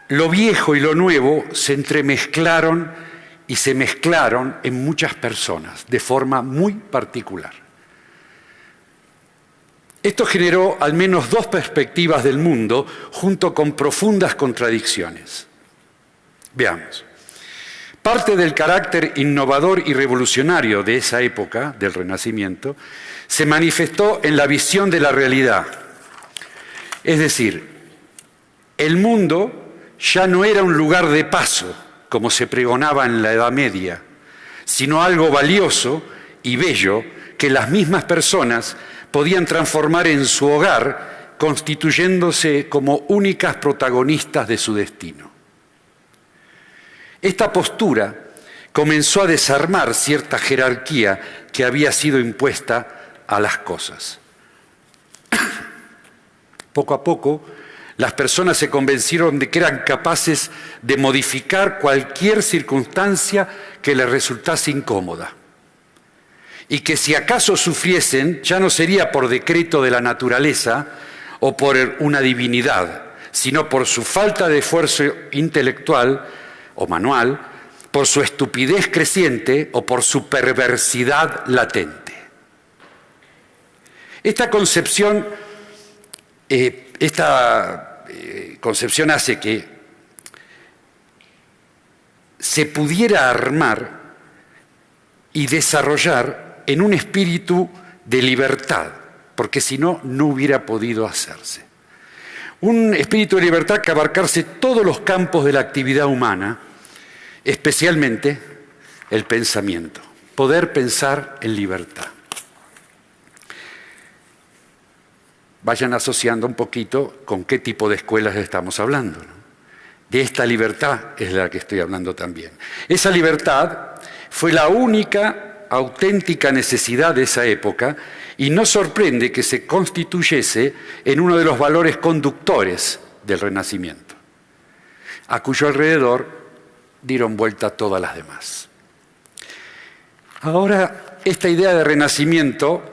lo viejo y lo nuevo se entremezclaron y se mezclaron en muchas personas de forma muy particular. Esto generó al menos dos perspectivas del mundo junto con profundas contradicciones. Veamos. Parte del carácter innovador y revolucionario de esa época, del Renacimiento, se manifestó en la visión de la realidad. Es decir, el mundo ya no era un lugar de paso, como se pregonaba en la Edad Media, sino algo valioso y bello que las mismas personas podían transformar en su hogar, constituyéndose como únicas protagonistas de su destino. Esta postura comenzó a desarmar cierta jerarquía que había sido impuesta a las cosas. Poco a poco, las personas se convencieron de que eran capaces de modificar cualquier circunstancia que les resultase incómoda. Y que si acaso sufriesen, ya no sería por decreto de la naturaleza o por una divinidad, sino por su falta de esfuerzo intelectual o manual, por su estupidez creciente o por su perversidad latente. Esta concepción hace que se pudiera armar y desarrollar en un espíritu de libertad, porque si no, no hubiera podido hacerse. Un espíritu de libertad que abarcase todos los campos de la actividad humana, especialmente el pensamiento, poder pensar en libertad. Vayan asociando un poquito con qué tipo de escuelas estamos hablando, ¿no? De esta libertad es de la que estoy hablando también. Esa libertad fue la única auténtica necesidad de esa época y no sorprende que se constituyese en uno de los valores conductores del Renacimiento, a cuyo alrededor dieron vuelta todas las demás. Ahora, esta idea de Renacimiento,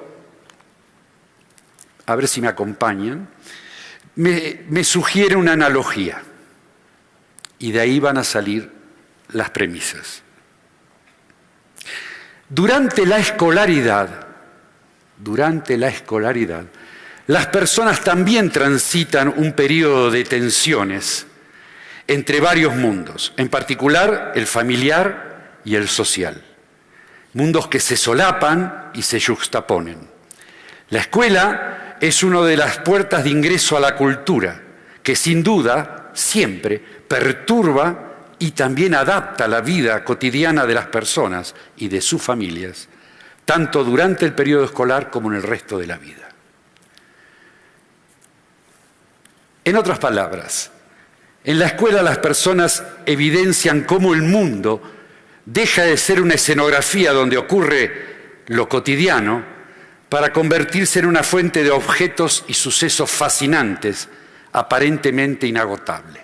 a ver si me acompañan, me sugiere una analogía y de ahí van a salir las premisas. Durante la escolaridad, las personas también transitan un periodo de tensiones entre varios mundos, en particular el familiar y el social. Mundos que se solapan y se yuxtaponen. La escuela es una de las puertas de ingreso a la cultura, que sin duda siempre perturba y también adapta la vida cotidiana de las personas y de sus familias, tanto durante el periodo escolar como en el resto de la vida. En otras palabras, en la escuela las personas evidencian cómo el mundo deja de ser una escenografía donde ocurre lo cotidiano para convertirse en una fuente de objetos y sucesos fascinantes, aparentemente inagotable.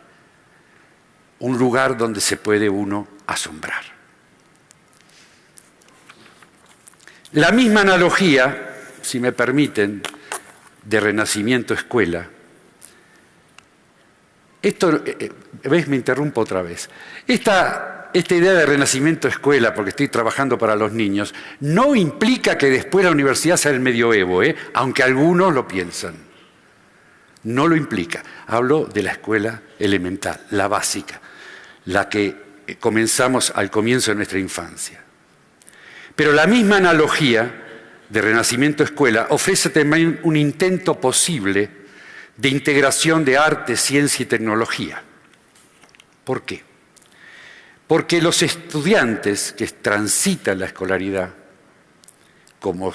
Un lugar donde se puede uno asombrar. La misma analogía, si me permiten, de Renacimiento-escuela. Esto, ¿ves? Me interrumpo otra vez. Esta idea de Renacimiento-escuela, porque estoy trabajando para los niños, no implica que después la universidad sea el medioevo, aunque algunos lo piensan. No lo implica. Hablo de la escuela elemental, la básica, la que comenzamos al comienzo de nuestra infancia. Pero la misma analogía de Renacimiento-Escuela ofrece también un intento posible de integración de arte, ciencia y tecnología. ¿Por qué? Porque los estudiantes que transitan la escolaridad, como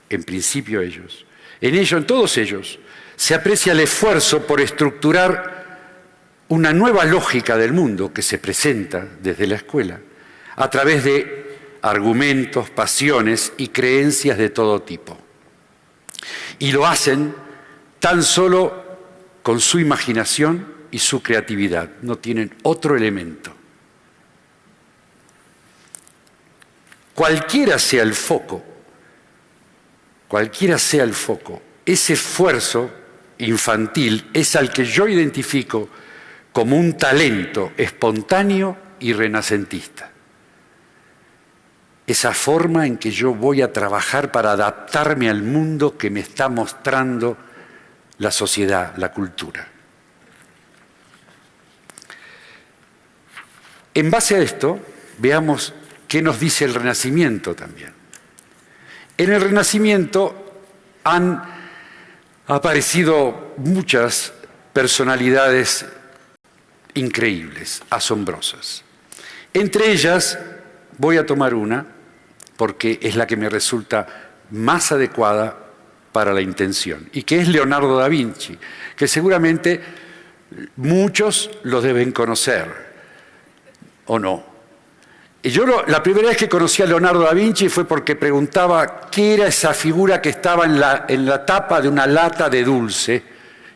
en principio ellos, en todos ellos, se aprecia el esfuerzo por estructurar una nueva lógica del mundo que se presenta desde la escuela, a través de argumentos, pasiones y creencias de todo tipo. Y lo hacen tan solo con su imaginación y su creatividad, no tienen otro elemento. Cualquiera sea el foco, ese esfuerzo infantil es al que yo identifico como un talento espontáneo y renacentista. Esa forma en que yo voy a trabajar para adaptarme al mundo que me está mostrando la sociedad, la cultura. En base a esto, veamos qué nos dice el Renacimiento también. En el Renacimiento han aparecido muchas personalidades increíbles, asombrosas. Entre ellas, voy a tomar una, porque es la que me resulta más adecuada para la intención, y que es Leonardo da Vinci, que seguramente muchos lo deben conocer, ¿o no? Y yo la primera vez que conocí a Leonardo da Vinci fue porque preguntaba qué era esa figura que estaba en la tapa de una lata de dulce,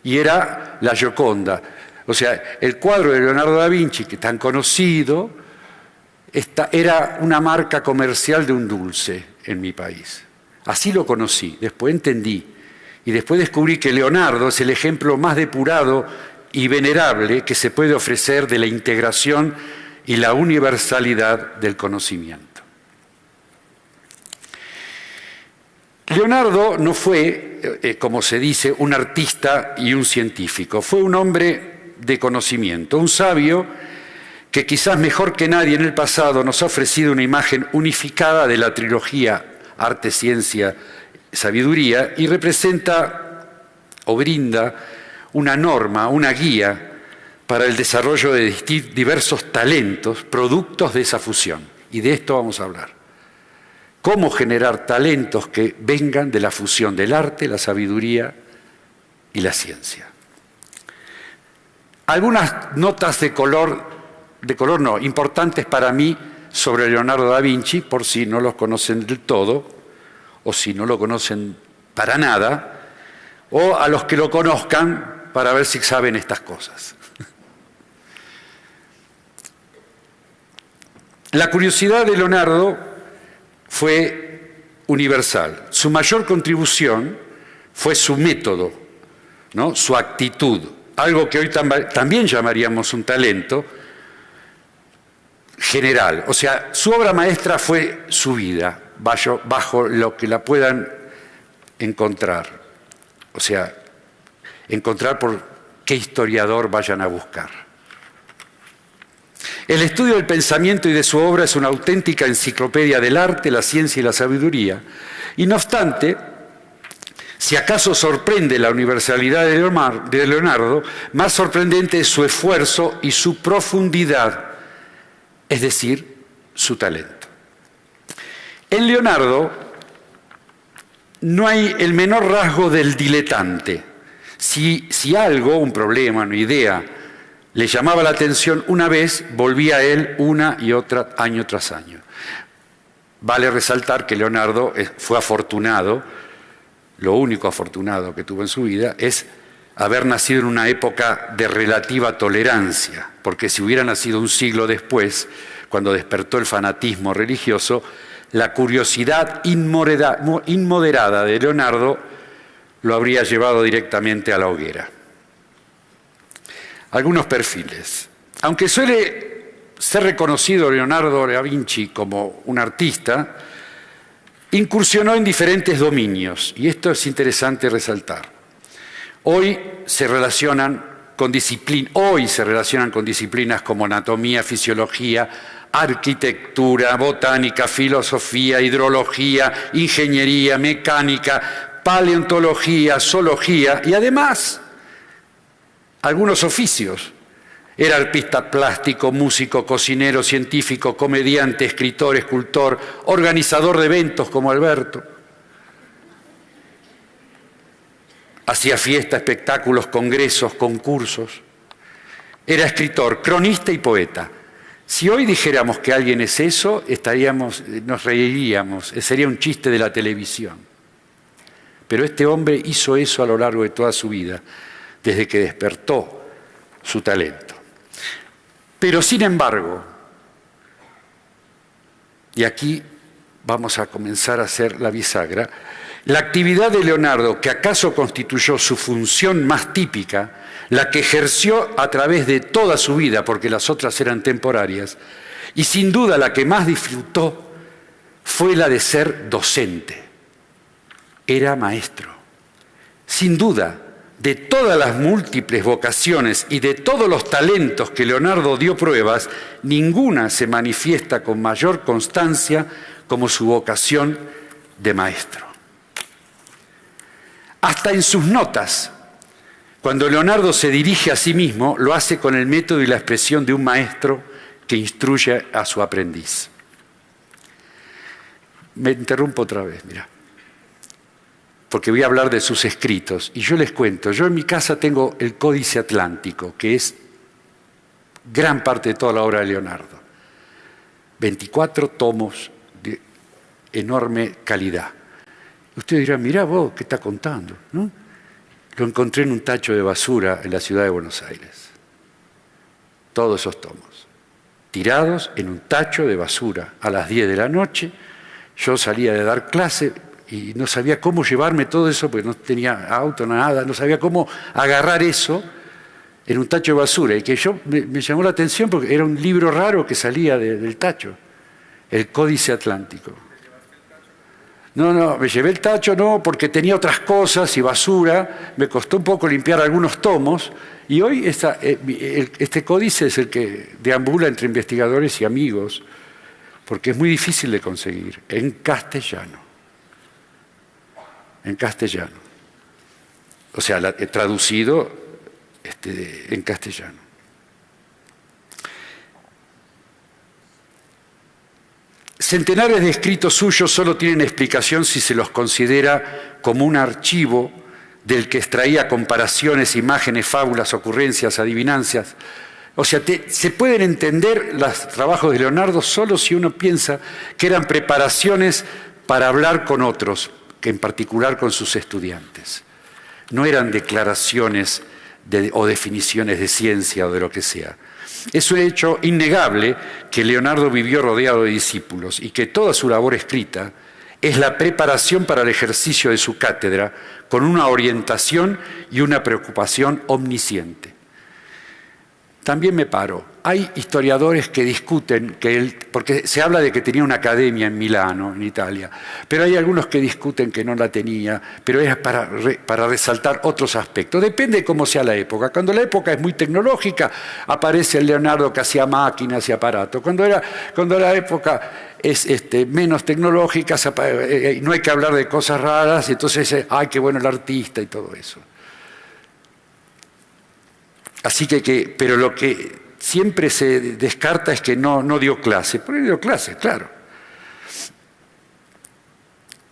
y era la Gioconda. O sea, el cuadro de Leonardo da Vinci, que tan conocido, era una marca comercial de un dulce en mi país. Así lo conocí, después entendí. Y después descubrí que Leonardo es el ejemplo más depurado y venerable que se puede ofrecer de la integración y la universalidad del conocimiento. Leonardo no fue, como se dice, un artista y un científico. Fue un hombre de conocimiento, un sabio que quizás mejor que nadie en el pasado nos ha ofrecido una imagen unificada de la trilogía arte, ciencia, sabiduría, y representa o brinda una norma, una guía para el desarrollo de diversos talentos, productos de esa fusión. Y de esto vamos a hablar. Cómo generar talentos que vengan de la fusión del arte, la sabiduría y la ciencia. Algunas notas de color no, importantes para mí sobre Leonardo da Vinci, por si no los conocen del todo, o si no lo conocen para nada, o a los que lo conozcan para ver si saben estas cosas. La curiosidad de Leonardo fue universal. Su mayor contribución fue su método, ¿no? Su actitud, algo que hoy también llamaríamos un talento general. O sea, su obra maestra fue su vida, bajo lo que la puedan encontrar. O sea, encontrar por qué historiador vayan a buscar. El estudio del pensamiento y de su obra es una auténtica enciclopedia del arte, la ciencia y la sabiduría. Y no obstante, si acaso sorprende la universalidad de Leonardo, más sorprendente es su esfuerzo y su profundidad, es decir, su talento. En Leonardo no hay el menor rasgo del diletante. Si algo, un problema, una idea, le llamaba la atención una vez, volvía a él una y otra, año tras año. Vale resaltar que Leonardo fue afortunado, lo único afortunado que tuvo en su vida es haber nacido en una época de relativa tolerancia, porque si hubiera nacido un siglo después, cuando despertó el fanatismo religioso, la curiosidad inmoderada de Leonardo lo habría llevado directamente a la hoguera. Algunos perfiles. Aunque suele ser reconocido Leonardo da Vinci como un artista, incursionó en diferentes dominios, y esto es interesante resaltar. Hoy se relacionan con disciplinas como anatomía, fisiología, arquitectura, botánica, filosofía, hidrología, ingeniería, mecánica, paleontología, zoología y además algunos oficios. Era artista plástico, músico, cocinero, científico, comediante, escritor, escultor, organizador de eventos como Alberto. Hacía fiestas, espectáculos, congresos, concursos. Era escritor, cronista y poeta. Si hoy dijéramos que alguien es eso, nos reiríamos, sería un chiste de la televisión. Pero este hombre hizo eso a lo largo de toda su vida, desde que despertó su talento. Pero sin embargo, y aquí vamos a comenzar a hacer la bisagra, la actividad de Leonardo, que acaso constituyó su función más típica, la que ejerció a través de toda su vida, porque las otras eran temporarias, y sin duda la que más disfrutó, fue la de ser docente. Era maestro. Sin duda, de todas las múltiples vocaciones y de todos los talentos que Leonardo dio pruebas, ninguna se manifiesta con mayor constancia como su vocación de maestro. Hasta en sus notas, cuando Leonardo se dirige a sí mismo, lo hace con el método y la expresión de un maestro que instruye a su aprendiz. Me interrumpo otra vez, mira, porque voy a hablar de sus escritos. Y yo les cuento, yo en mi casa tengo el Códice Atlántico, que es gran parte de toda la obra de Leonardo. 24 tomos de enorme calidad. Ustedes dirán, mirá vos, ¿qué está contando? ¿No? Lo encontré en un tacho de basura en la ciudad de Buenos Aires. Todos esos tomos, tirados en un tacho de basura a las 10 de la noche. Yo salía de dar clase y no sabía cómo llevarme todo eso, porque no tenía auto, nada, no sabía cómo agarrar eso en un tacho de basura. Y que me llamó la atención porque era un libro raro que salía del tacho, el Códice Atlántico. No, me llevé el tacho, no, porque tenía otras cosas y basura, me costó un poco limpiar algunos tomos, y hoy este códice es el que deambula entre investigadores y amigos, porque es muy difícil de conseguir, en castellano. En castellano. O sea, traducido en castellano. Centenares de escritos suyos solo tienen explicación si se los considera como un archivo del que extraía comparaciones, imágenes, fábulas, ocurrencias, adivinancias. O sea, se pueden entender los trabajos de Leonardo solo si uno piensa que eran preparaciones para hablar con otros, que en particular con sus estudiantes. No eran declaraciones o definiciones de ciencia o de lo que sea. Es un hecho innegable que Leonardo vivió rodeado de discípulos y que toda su labor escrita es la preparación para el ejercicio de su cátedra con una orientación y una preocupación omnisciente. También me paro. Hay historiadores que discuten porque se habla de que tenía una academia en Milano, en Italia, pero hay algunos que discuten que no la tenía, pero es para resaltar otros aspectos. Depende de cómo sea la época. Cuando la época es muy tecnológica, aparece el Leonardo que hacía máquinas y aparatos. Cuando la época es menos tecnológica, no hay que hablar de cosas raras, entonces, ¡ay, qué bueno el artista! Y todo eso. Así pero lo que siempre se descarta es que no dio clase. ¿Por qué dio clase? Claro.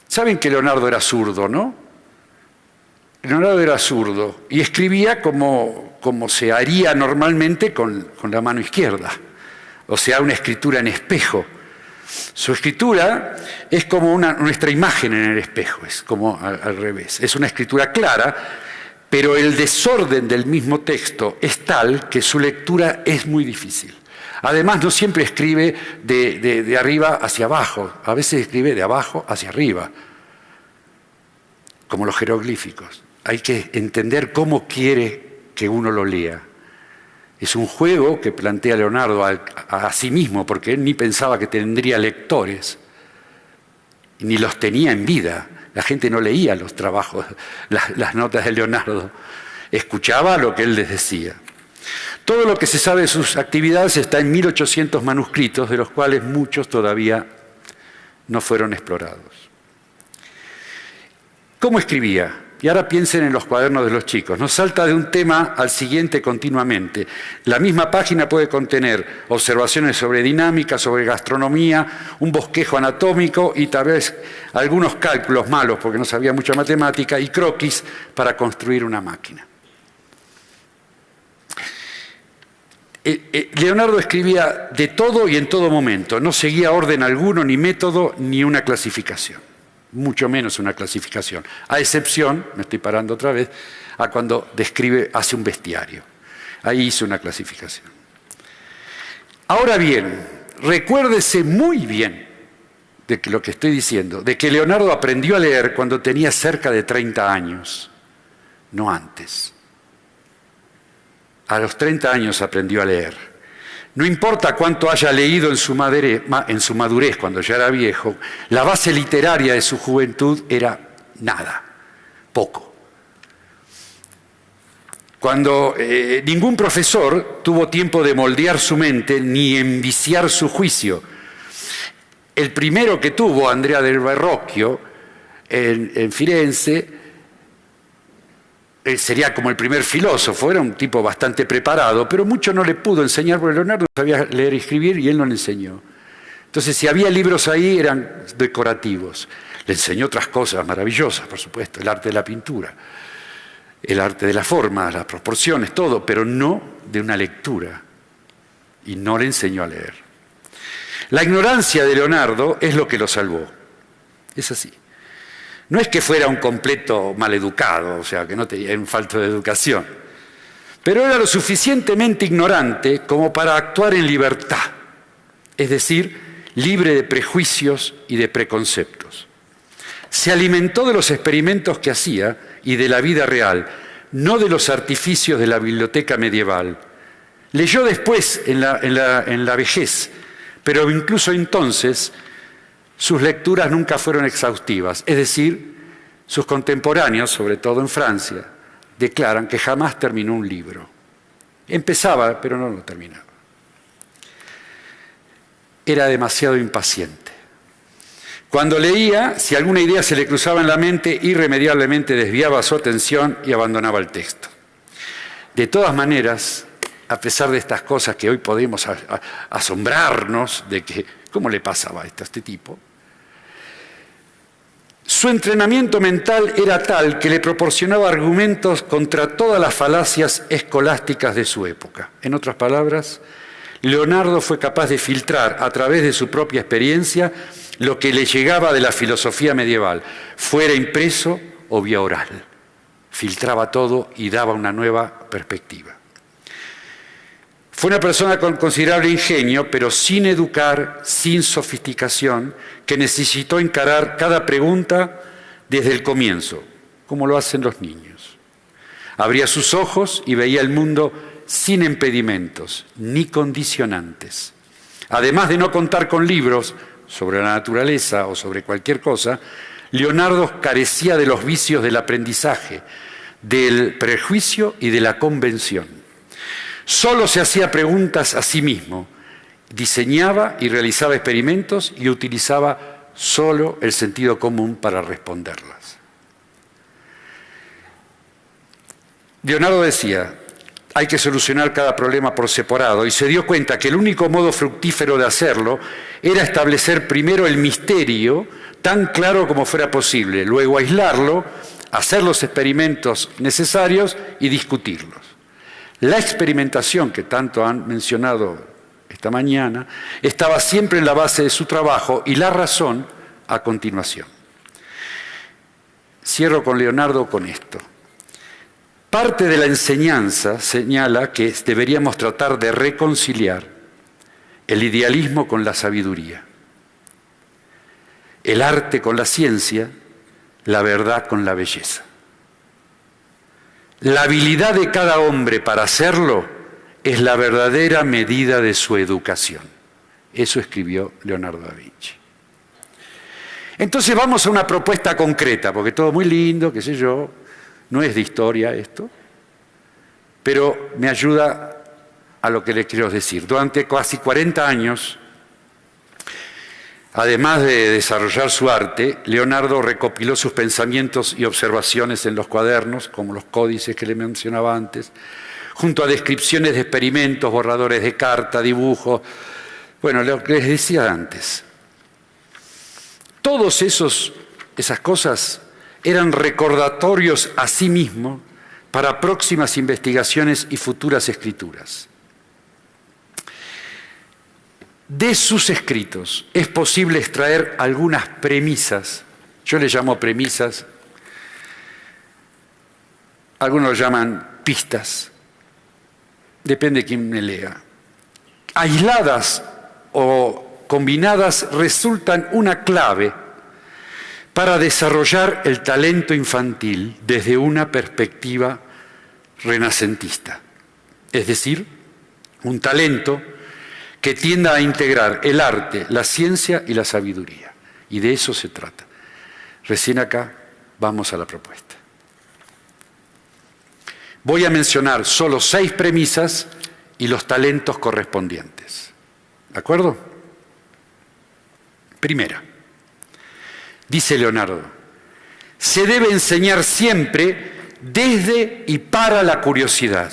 Saben que Leonardo era zurdo, ¿no? Leonardo era zurdo y escribía como se haría normalmente con la mano izquierda. O sea, una escritura en espejo. Su escritura es como nuestra imagen en el espejo, es como al revés. Es una escritura clara, pero el desorden del mismo texto es tal que su lectura es muy difícil. Además, no siempre escribe de arriba hacia abajo, a veces escribe de abajo hacia arriba, como los jeroglíficos. Hay que entender cómo quiere que uno lo lea. Es un juego que plantea Leonardo a sí mismo, porque él ni pensaba que tendría lectores, ni los tenía en vida. La gente no leía los trabajos, las notas de Leonardo, escuchaba lo que él les decía. Todo lo que se sabe de sus actividades está en 1800 manuscritos, de los cuales muchos todavía no fueron explorados. ¿Cómo escribía? Y ahora piensen en los cuadernos de los chicos. No salta de un tema al siguiente continuamente. La misma página puede contener observaciones sobre dinámica, sobre gastronomía, un bosquejo anatómico y tal vez algunos cálculos malos, porque no sabía mucha matemática, y croquis para construir una máquina. Leonardo escribía de todo y en todo momento. No seguía orden alguno, ni método, ni una clasificación. Mucho menos una clasificación, a excepción, me estoy parando otra vez, a cuando hace un bestiario. Ahí hizo una clasificación. Ahora bien, recuérdese muy bien de lo que estoy diciendo, de que Leonardo aprendió a leer cuando tenía cerca de 30 años, no antes. A los 30 años aprendió a leer. No importa cuánto haya leído en su madurez, cuando ya era viejo, la base literaria de su juventud era nada, poco. Cuando ningún profesor tuvo tiempo de moldear su mente ni enviciar su juicio. El primero que tuvo, Andrea del Verrocchio, en Firenze, sería como el primer filósofo, era un tipo bastante preparado, pero mucho no le pudo enseñar porque Leonardo no sabía leer y escribir y él no le enseñó. Entonces, si había libros ahí, eran decorativos. Le enseñó otras cosas maravillosas, por supuesto, el arte de la pintura, el arte de la forma, las proporciones, todo, pero no de una lectura. Y no le enseñó a leer. La ignorancia de Leonardo es lo que lo salvó. Es así. No es que fuera un completo maleducado, o sea, que no tenía un falto de educación, pero era lo suficientemente ignorante como para actuar en libertad, es decir, libre de prejuicios y de preconceptos. Se alimentó de los experimentos que hacía y de la vida real, no de los artificios de la biblioteca medieval. Leyó después en la vejez, pero incluso entonces sus lecturas nunca fueron exhaustivas, es decir, sus contemporáneos, sobre todo en Francia, declaran que jamás terminó un libro. Empezaba, pero no lo terminaba. Era demasiado impaciente. Cuando leía, si alguna idea se le cruzaba en la mente, irremediablemente desviaba su atención y abandonaba el texto. De todas maneras, a pesar de estas cosas que hoy podemos asombrarnos de que, ¿cómo le pasaba esto a este tipo? Su entrenamiento mental era tal que le proporcionaba argumentos contra todas las falacias escolásticas de su época. En otras palabras, Leonardo fue capaz de filtrar a través de su propia experiencia lo que le llegaba de la filosofía medieval, fuera impreso o vía oral. Filtraba todo y daba una nueva perspectiva. Fue una persona con considerable ingenio, pero sin educar, sin sofisticación, que necesitó encarar cada pregunta desde el comienzo, como lo hacen los niños. Abría sus ojos y veía el mundo sin impedimentos ni condicionantes. Además de no contar con libros sobre la naturaleza o sobre cualquier cosa, Leonardo carecía de los vicios del aprendizaje, del prejuicio y de la convención. Solo se hacía preguntas a sí mismo, diseñaba y realizaba experimentos y utilizaba solo el sentido común para responderlas. Leonardo decía, hay que solucionar cada problema por separado y se dio cuenta que el único modo fructífero de hacerlo era establecer primero el misterio tan claro como fuera posible, luego aislarlo, hacer los experimentos necesarios y discutirlos. La experimentación que tanto han mencionado esta mañana estaba siempre en la base de su trabajo y la razón a continuación. Cierro con Leonardo con esto. Parte de la enseñanza señala que deberíamos tratar de reconciliar el idealismo con la sabiduría, el arte con la ciencia, la verdad con la belleza. La habilidad de cada hombre para hacerlo es la verdadera medida de su educación. Eso escribió Leonardo da Vinci. Entonces vamos a una propuesta concreta, porque todo muy lindo, qué sé yo, no es de historia esto, pero me ayuda a lo que les quiero decir. Durante casi 40 años, además de desarrollar su arte, Leonardo recopiló sus pensamientos y observaciones en los cuadernos, como los códices que le mencionaba antes, junto a descripciones de experimentos, borradores de carta, dibujos, bueno, lo que les decía antes. Todas esas cosas eran recordatorios a sí mismo para próximas investigaciones y futuras escrituras. De sus escritos es posible extraer algunas premisas, yo les llamo premisas, algunos lo llaman pistas, depende de quién me lea. Aisladas o combinadas resultan una clave para desarrollar el talento infantil desde una perspectiva renacentista. Es decir, un talento que tienda a integrar el arte, la ciencia y la sabiduría. Y de eso se trata. Recién acá vamos a la propuesta. Voy a mencionar solo 6 premisas y los talentos correspondientes. ¿De acuerdo? Primera, dice Leonardo, se debe enseñar siempre desde y para la curiosidad.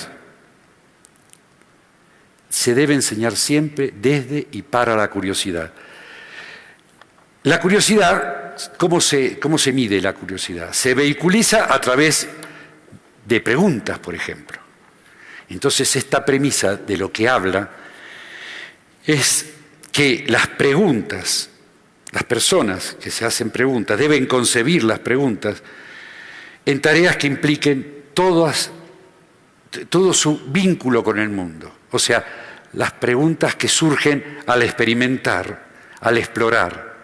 Se debe enseñar siempre desde y para la curiosidad. La curiosidad, ¿cómo se mide la curiosidad? Se vehiculiza a través de preguntas, por ejemplo. Entonces, esta premisa de lo que habla es que las preguntas, las personas que se hacen preguntas, deben concebir las preguntas en tareas que impliquen todo su vínculo con el mundo. O sea, las preguntas que surgen al experimentar, al explorar,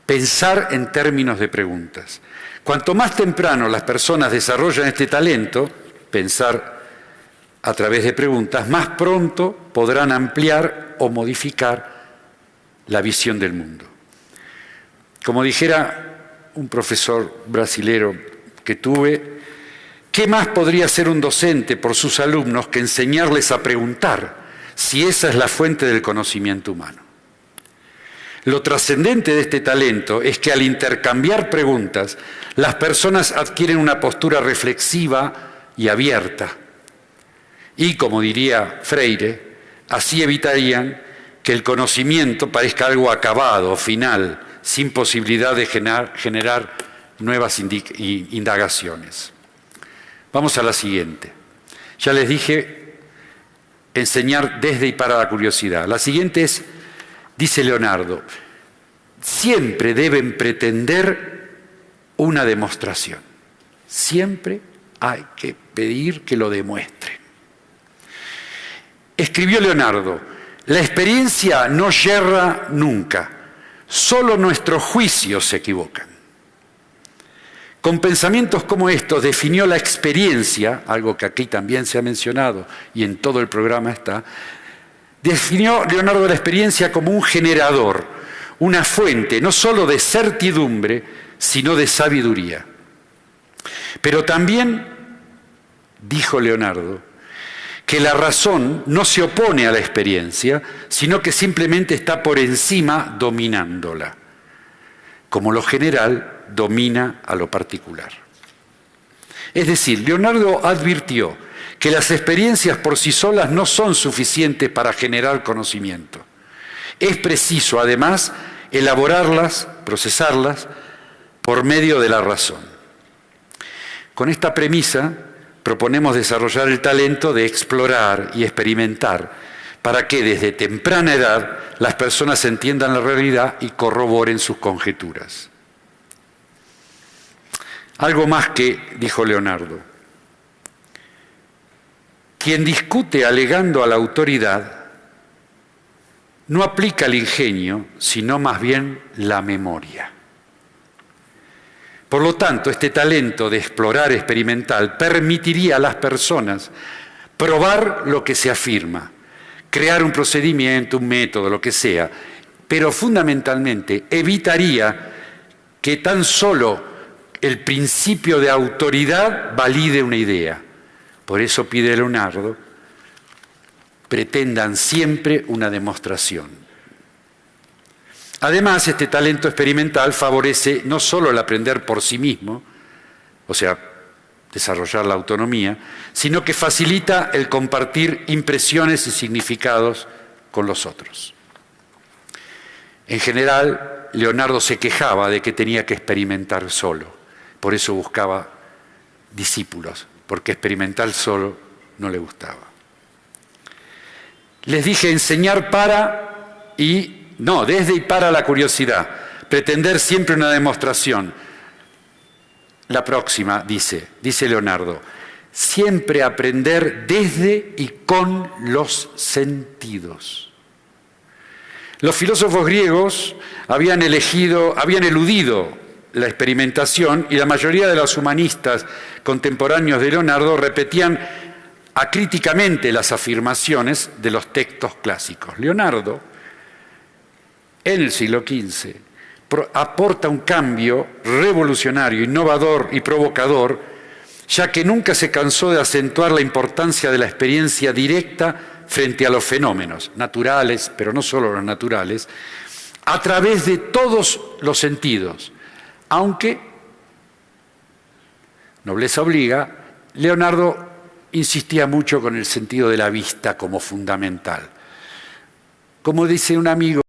pensar en términos de preguntas. Cuanto más temprano las personas desarrollan este talento, pensar a través de preguntas, más pronto podrán ampliar o modificar la visión del mundo. Como dijera un profesor brasilero que tuve, ¿qué más podría hacer un docente por sus alumnos que enseñarles a preguntar, si esa es la fuente del conocimiento humano? Lo trascendente de este talento es que al intercambiar preguntas, las personas adquieren una postura reflexiva y abierta. Y, como diría Freire, así evitarían que el conocimiento parezca algo acabado, final, sin posibilidad de generar nuevas indagaciones. Vamos a la siguiente. Ya les dije, enseñar desde y para la curiosidad. La siguiente es, dice Leonardo, siempre deben pretender una demostración. Siempre hay que pedir que lo demuestren. Escribió Leonardo, la experiencia no yerra nunca, solo nuestros juicios se equivocan. Con pensamientos como estos definió la experiencia, algo que aquí también se ha mencionado y en todo el programa está, definió Leonardo la experiencia como un generador, una fuente no solo de certidumbre, sino de sabiduría. Pero también, dijo Leonardo, que la razón no se opone a la experiencia, sino que simplemente está por encima dominándola, como lo general domina a lo particular. Es decir, Leonardo advirtió que las experiencias por sí solas no son suficientes para generar conocimiento. Es preciso, además, elaborarlas, procesarlas, por medio de la razón. Con esta premisa, proponemos desarrollar el talento de explorar y experimentar para que desde temprana edad las personas entiendan la realidad y corroboren sus conjeturas. Algo más que dijo Leonardo. Quien discute alegando a la autoridad no aplica el ingenio, sino más bien la memoria. Por lo tanto, este talento de explorar experimental permitiría a las personas probar lo que se afirma, crear un procedimiento, un método, lo que sea, pero fundamentalmente evitaría que tan solo el principio de autoridad valide una idea. Por eso pide Leonardo, pretendan siempre una demostración. Además, este talento experimental favorece no solo el aprender por sí mismo, o sea, desarrollar la autonomía, sino que facilita el compartir impresiones y significados con los otros. En general, Leonardo se quejaba de que tenía que experimentar solo, por eso buscaba discípulos, porque experimentar solo no le gustaba. Les dije enseñar desde y para la curiosidad, pretender siempre una demostración. La próxima dice Leonardo, siempre aprender desde y con los sentidos. Los filósofos griegos habían eludido la experimentación y la mayoría de los humanistas contemporáneos de Leonardo repetían acríticamente las afirmaciones de los textos clásicos. Leonardo, en el siglo XV, aporta un cambio revolucionario, innovador y provocador, ya que nunca se cansó de acentuar la importancia de la experiencia directa frente a los fenómenos naturales, pero no solo los naturales, a través de todos los sentidos, aunque, nobleza obliga, Leonardo insistía mucho con el sentido de la vista como fundamental. Como dice un amigo,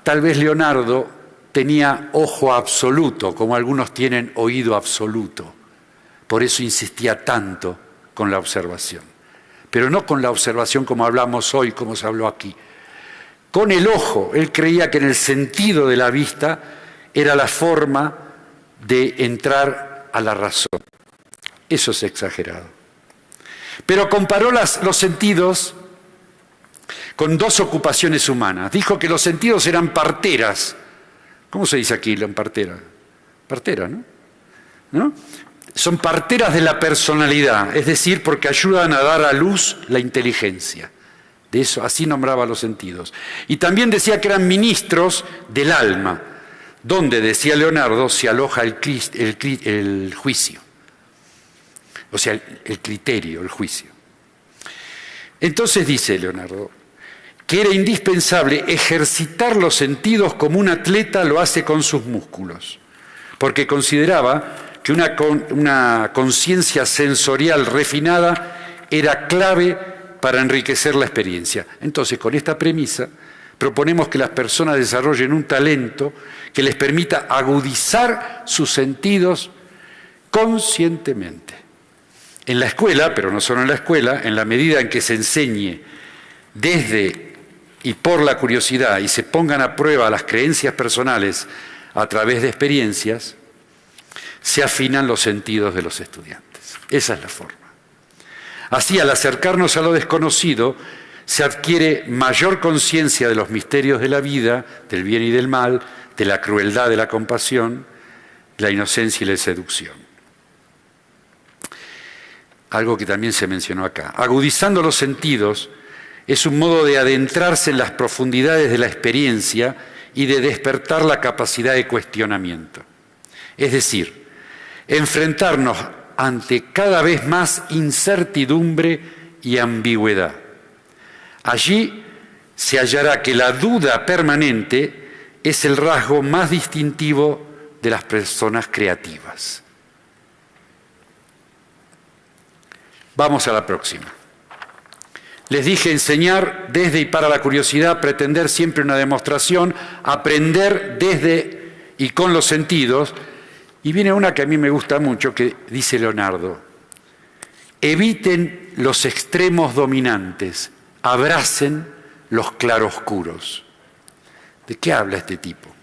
tal vez Leonardo tenía ojo absoluto, como algunos tienen oído absoluto. Por eso insistía tanto con la observación. Pero no con la observación como hablamos hoy, como se habló aquí. Con el ojo, él creía que en el sentido de la vista era la forma de entrar a la razón. Eso es exagerado. Pero comparó los sentidos con dos ocupaciones humanas. Dijo que los sentidos eran parteras. ¿Cómo se dice aquí en partera? Partera, ¿no? Son parteras de la personalidad, es decir, porque ayudan a dar a luz la inteligencia. De eso, así nombraba los sentidos. Y también decía que eran ministros del alma, donde, decía Leonardo, se aloja el juicio. O sea, el criterio, el juicio. Entonces dice Leonardo que era indispensable ejercitar los sentidos como un atleta lo hace con sus músculos, porque consideraba que una conciencia sensorial refinada era clave para enriquecer la experiencia. Entonces, con esta premisa, proponemos que las personas desarrollen un talento que les permita agudizar sus sentidos conscientemente. En la escuela, pero no solo en la escuela, en la medida en que se enseñe desde y por la curiosidad y se pongan a prueba las creencias personales a través de experiencias, se afinan los sentidos de los estudiantes. Esa es la forma. Así, al acercarnos a lo desconocido, se adquiere mayor conciencia de los misterios de la vida, del bien y del mal, de la crueldad, de la compasión, la inocencia y la seducción. Algo que también se mencionó acá. Agudizando los sentidos es un modo de adentrarse en las profundidades de la experiencia y de despertar la capacidad de cuestionamiento. Es decir, enfrentarnos ante cada vez más incertidumbre y ambigüedad. Allí se hallará que la duda permanente es el rasgo más distintivo de las personas creativas. Vamos a la próxima. Les dije enseñar desde y para la curiosidad, pretender siempre una demostración, aprender desde y con los sentidos. Y viene una que a mí me gusta mucho, que dice Leonardo: eviten los extremos dominantes, abracen los claroscuros. ¿De qué habla este tipo?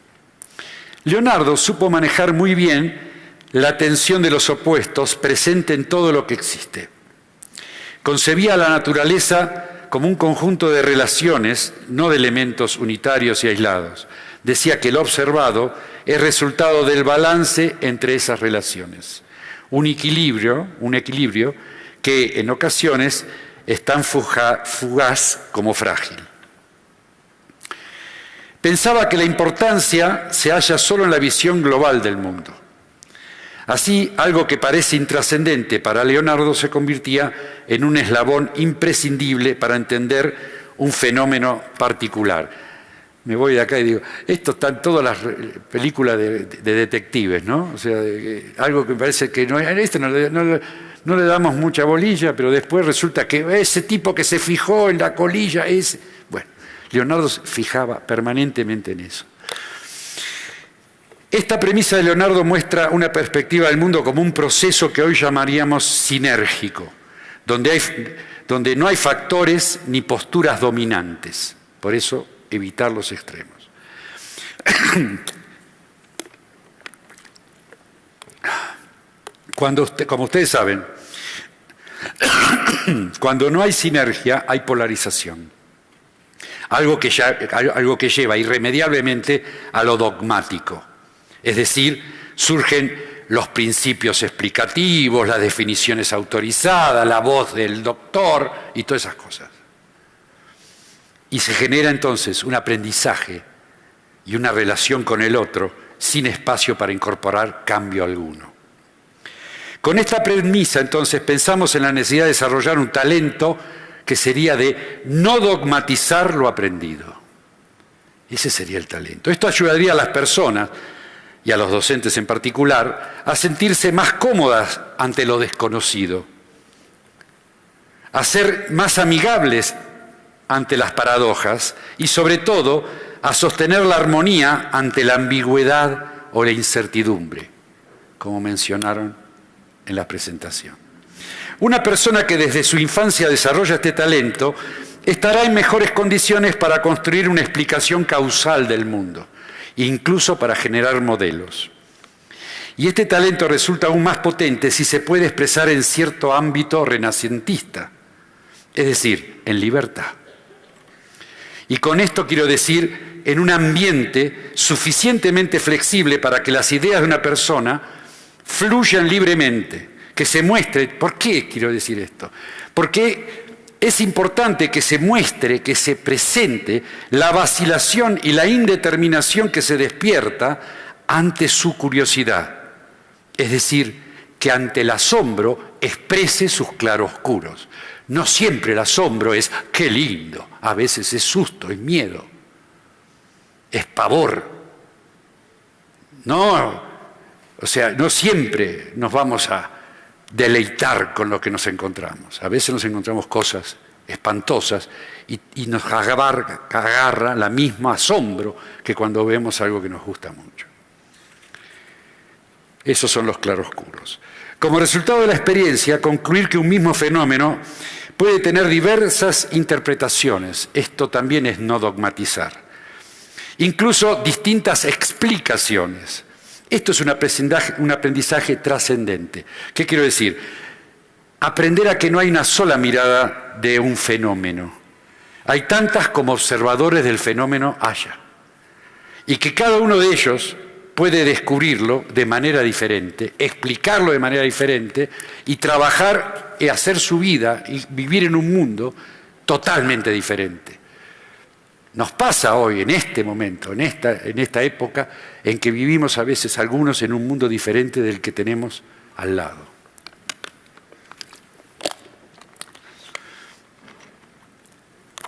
Leonardo supo manejar muy bien la tensión de los opuestos presente en todo lo que existe. Concebía la naturaleza como un conjunto de relaciones, no de elementos unitarios y aislados. Decía que lo observado es resultado del balance entre esas relaciones. Un equilibrio que en ocasiones es tan fugaz como frágil. Pensaba que la importancia se halla solo en la visión global del mundo. Así, algo que parece intrascendente para Leonardo se convertía en un eslabón imprescindible para entender un fenómeno particular. Me voy de acá y digo, esto está en todas las películas de detectives, ¿no? O sea, algo que me parece que no le damos mucha bolilla, pero después resulta que ese tipo que se fijó en la colilla es... Bueno, Leonardo se fijaba permanentemente en eso. Esta premisa de Leonardo muestra una perspectiva del mundo como un proceso que hoy llamaríamos sinérgico, donde no hay factores ni posturas dominantes. Por eso, evitar los extremos. Como ustedes saben, cuando no hay sinergia, hay polarización. Algo que lleva irremediablemente a lo dogmático. Es decir, surgen los principios explicativos, las definiciones autorizadas, la voz del doctor y todas esas cosas. Y se genera entonces un aprendizaje y una relación con el otro sin espacio para incorporar cambio alguno. Con esta premisa entonces pensamos en la necesidad de desarrollar un talento que sería de no dogmatizar lo aprendido. Ese sería el talento. Esto ayudaría a las personas y a los docentes en particular, a sentirse más cómodas ante lo desconocido, a ser más amigables ante las paradojas y, sobre todo, a sostener la armonía ante la ambigüedad o la incertidumbre, como mencionaron en la presentación. Una persona que desde su infancia desarrolla este talento estará en mejores condiciones para construir una explicación causal del mundo, incluso para generar modelos. Y este talento resulta aún más potente si se puede expresar en cierto ámbito renacentista, es decir, en libertad. Y con esto quiero decir, en un ambiente suficientemente flexible para que las ideas de una persona fluyan libremente, que se muestre. ¿Por qué quiero decir esto? Porque es importante que se muestre, que se presente la vacilación y la indeterminación que se despierta ante su curiosidad. Es decir, que ante el asombro exprese sus claroscuros. No siempre el asombro es ¡qué lindo! A veces es susto, es miedo, es pavor. No, o sea, no siempre nos vamos a deleitar con lo que nos encontramos. A veces nos encontramos cosas espantosas y nos agarra la misma asombro que cuando vemos algo que nos gusta mucho. Esos son los claroscuros. Como resultado de la experiencia, concluir que un mismo fenómeno puede tener diversas interpretaciones. Esto también es no dogmatizar. Incluso distintas explicaciones. Esto es un aprendizaje trascendente. ¿Qué quiero decir? Aprender a que no hay una sola mirada de un fenómeno. Hay tantas como observadores del fenómeno haya. Y que cada uno de ellos puede descubrirlo de manera diferente, explicarlo de manera diferente y trabajar y hacer su vida y vivir en un mundo totalmente diferente. Nos pasa hoy, en este momento, en esta época, en que vivimos a veces algunos en un mundo diferente del que tenemos al lado.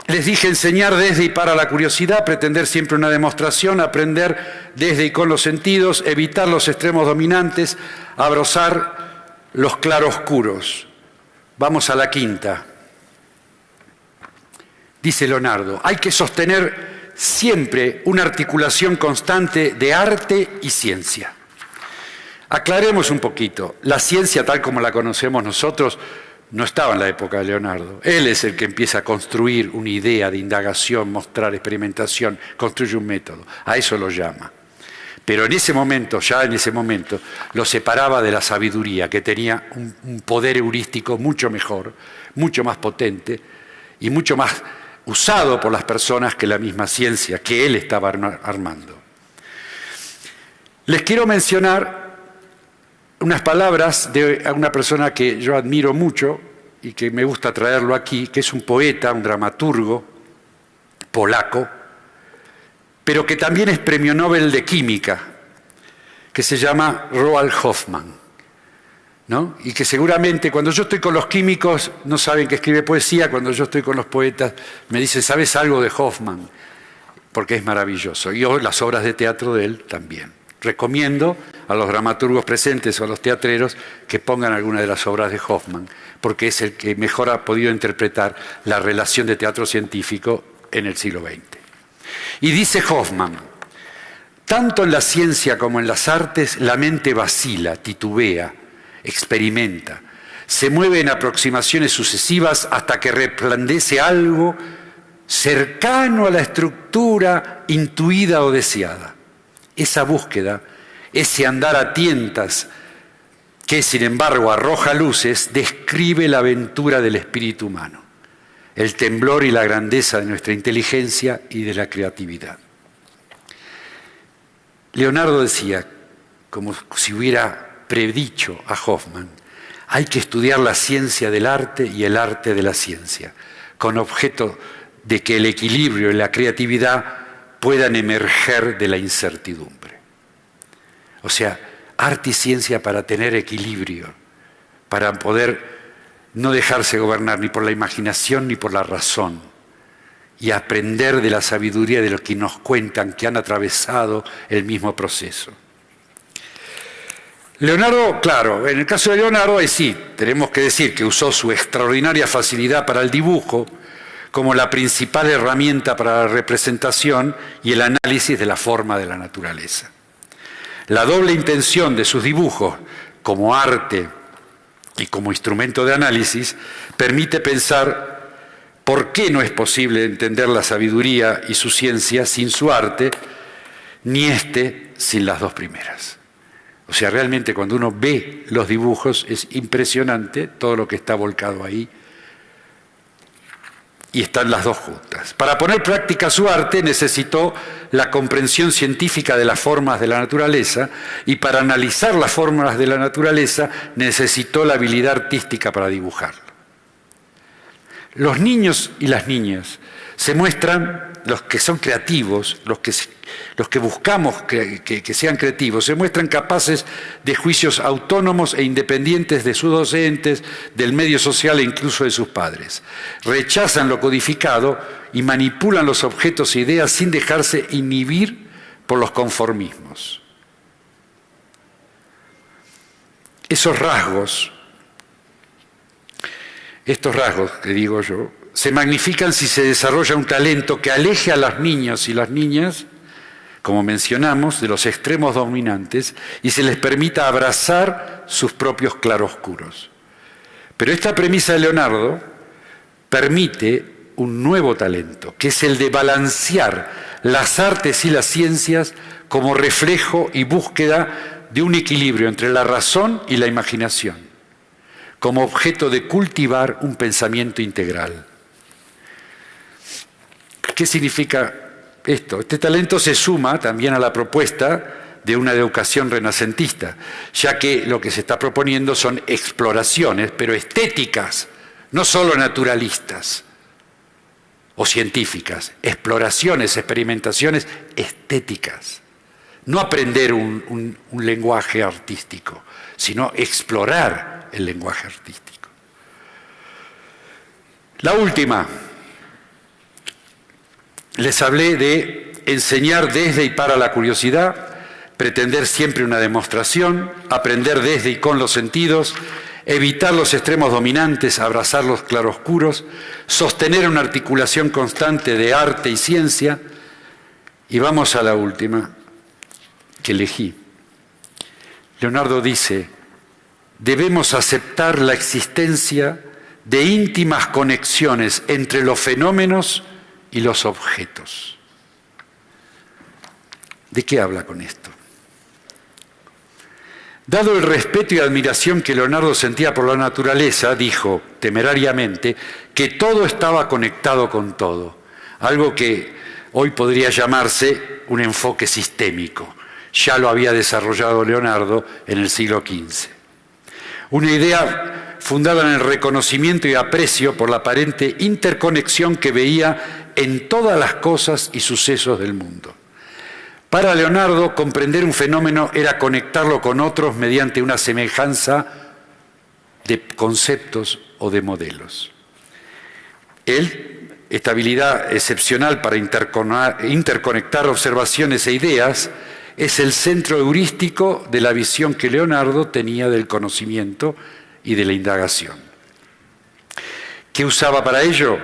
Les dije enseñar desde y para la curiosidad, pretender siempre una demostración, aprender desde y con los sentidos, evitar los extremos dominantes, abrazar los claroscuros. Vamos a la quinta. Dice Leonardo, hay que sostener siempre una articulación constante de arte y ciencia. Aclaremos un poquito, la ciencia tal como la conocemos nosotros no estaba en la época de Leonardo. Él es el que empieza a construir una idea de indagación, mostrar experimentación, construye un método. A eso lo llama. Pero en ese momento, ya en ese momento, lo separaba de la sabiduría, que tenía un poder heurístico mucho mejor, mucho más potente y mucho más usado por las personas que la misma ciencia que él estaba armando. Les quiero mencionar unas palabras de una persona que yo admiro mucho y que me gusta traerlo aquí, que es un poeta, un dramaturgo polaco, pero que también es premio Nobel de Química, que se llama Roald Hoffmann, ¿no? Y que seguramente cuando yo estoy con los químicos no saben que escribe poesía, cuando yo estoy con los poetas me dicen, ¿sabes algo de Hoffmann? Porque es maravilloso. Y hoy las obras de teatro de él también. Recomiendo a los dramaturgos presentes o a los teatreros que pongan alguna de las obras de Hoffmann, porque es el que mejor ha podido interpretar la relación de teatro científico en el siglo XX. Y dice Hoffmann, tanto en la ciencia como en las artes la mente vacila, titubea, experimenta, se mueve en aproximaciones sucesivas hasta que resplandece algo cercano a la estructura intuida o deseada. Esa búsqueda, ese andar a tientas que sin embargo arroja luces, describe la aventura del espíritu humano, el temblor y la grandeza de nuestra inteligencia y de la creatividad. Leonardo decía, como si hubiera predicho a Hoffmann, hay que estudiar la ciencia del arte y el arte de la ciencia, con objeto de que el equilibrio y la creatividad puedan emerger de la incertidumbre. O sea, arte y ciencia para tener equilibrio, para poder no dejarse gobernar ni por la imaginación ni por la razón, y aprender de la sabiduría de los que nos cuentan que han atravesado el mismo proceso. Leonardo, claro, en el caso de Leonardo, sí, tenemos que decir que usó su extraordinaria facilidad para el dibujo como la principal herramienta para la representación y el análisis de la forma de la naturaleza. La doble intención de sus dibujos como arte y como instrumento de análisis permite pensar por qué no es posible entender la sabiduría y su ciencia sin su arte, ni sin las dos primeras. O sea, realmente cuando uno ve los dibujos es impresionante todo lo que está volcado ahí. Y están las dos juntas. Para poner práctica su arte necesitó la comprensión científica de las formas de la naturaleza, y para analizar las formas de la naturaleza necesitó la habilidad artística para dibujarlo. Los niños y las niñas se muestran, los que son creativos, los que buscamos que sean creativos, se muestran capaces de juicios autónomos e independientes de sus docentes, del medio social e incluso de sus padres. Rechazan lo codificado y manipulan los objetos e ideas sin dejarse inhibir por los conformismos. Estos rasgos que digo yo, se magnifican si se desarrolla un talento que aleje a las niñas y las niñas, como mencionamos, de los extremos dominantes y se les permita abrazar sus propios claroscuros. Pero esta premisa de Leonardo permite un nuevo talento, que es el de balancear las artes y las ciencias como reflejo y búsqueda de un equilibrio entre la razón y la imaginación, como objeto de cultivar un pensamiento integral. ¿Qué significa esto? Este talento se suma también a la propuesta de una educación renacentista, ya que lo que se está proponiendo son exploraciones, pero estéticas, no solo naturalistas o científicas, exploraciones, experimentaciones estéticas. No aprender un lenguaje artístico, sino explorar el lenguaje artístico. La última. Les hablé de enseñar desde y para la curiosidad, pretender siempre una demostración, aprender desde y con los sentidos, evitar los extremos dominantes, abrazar los claroscuros, sostener una articulación constante de arte y ciencia. Y vamos a la última que elegí. Leonardo dice, debemos aceptar la existencia de íntimas conexiones entre los fenómenos y los objetos. ¿De qué habla con esto? Dado el respeto y admiración que Leonardo sentía por la naturaleza, dijo temerariamente que todo estaba conectado con todo, algo que hoy podría llamarse un enfoque sistémico. Ya lo había desarrollado Leonardo en el siglo XV. Una idea fundada en el reconocimiento y aprecio por la aparente interconexión que veía en todas las cosas y sucesos del mundo. Para Leonardo, comprender un fenómeno era conectarlo con otros mediante una semejanza de conceptos o de modelos. Él, esta habilidad excepcional para interconectar observaciones e ideas, es el centro heurístico de la visión que Leonardo tenía del conocimiento y de la indagación. ¿Qué usaba para ello?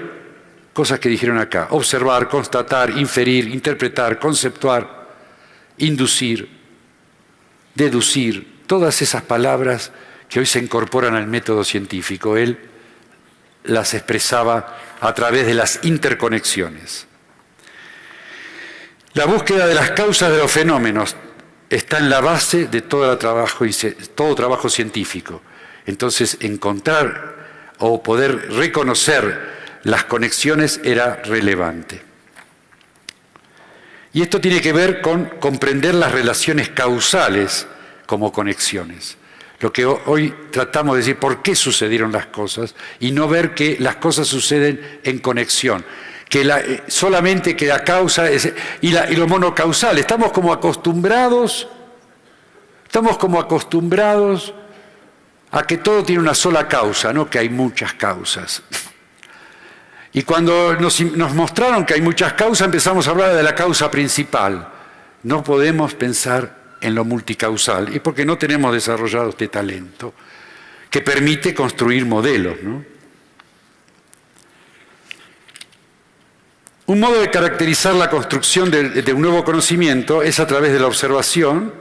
Cosas que dijeron acá: observar, constatar, inferir, interpretar, conceptuar, inducir, deducir, todas esas palabras que hoy se incorporan al método científico. Él las expresaba a través de las interconexiones. La búsqueda de las causas de los fenómenos está en la base de todo trabajo científico. Entonces, encontrar o poder reconocer las conexiones era relevante. Y esto tiene que ver con comprender las relaciones causales como conexiones. Lo que hoy tratamos de decir, ¿por qué sucedieron las cosas? Y no ver que las cosas suceden en conexión. Que solamente que la causa es, y lo monocausal. Estamos como acostumbrados a que todo tiene una sola causa, no que hay muchas causas. Y cuando nos mostraron que hay muchas causas, empezamos a hablar de la causa principal. No podemos pensar en lo multicausal, y porque no tenemos desarrollado este talento que permite construir modelos, ¿no? Un modo de caracterizar la construcción de un nuevo conocimiento es a través de la observación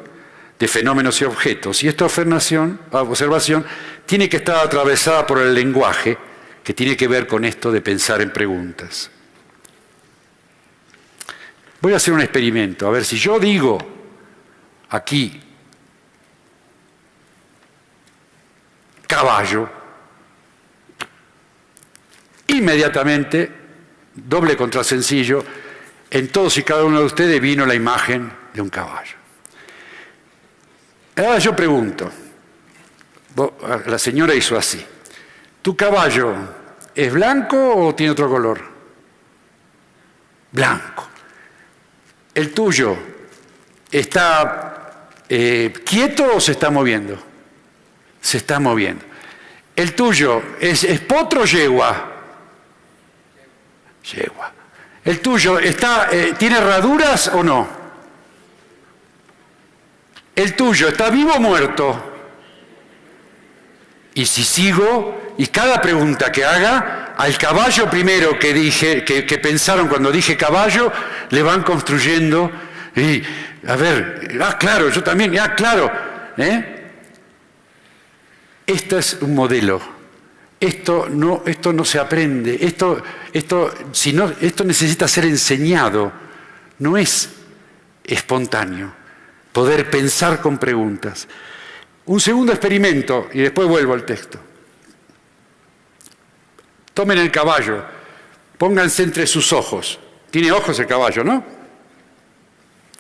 de fenómenos y objetos. Y esta observación tiene que estar atravesada por el lenguaje, que tiene que ver con esto de pensar en preguntas. Voy a hacer un experimento. A ver, si yo digo aquí caballo, inmediatamente, doble contra sencillo, en todos y cada uno de ustedes vino la imagen de un caballo. Ahora yo pregunto, la señora hizo así: ¿tu caballo es blanco o tiene otro color? Blanco. ¿El tuyo está quieto o se está moviendo? Se está moviendo. ¿El tuyo es potro o yegua? Yegua. ¿El tuyo tiene herraduras o no? ¿El tuyo está vivo o muerto? Y si sigo, y cada pregunta que haga, al caballo primero que dije, que pensaron cuando dije caballo, le van construyendo, y, a ver, claro, yo también, claro. Esto es un modelo. Esto no se aprende. Esto necesita ser enseñado. No es espontáneo. Poder pensar con preguntas. Un segundo experimento, y después vuelvo al texto. Tomen el caballo, pónganse entre sus ojos. Tiene ojos el caballo, ¿no?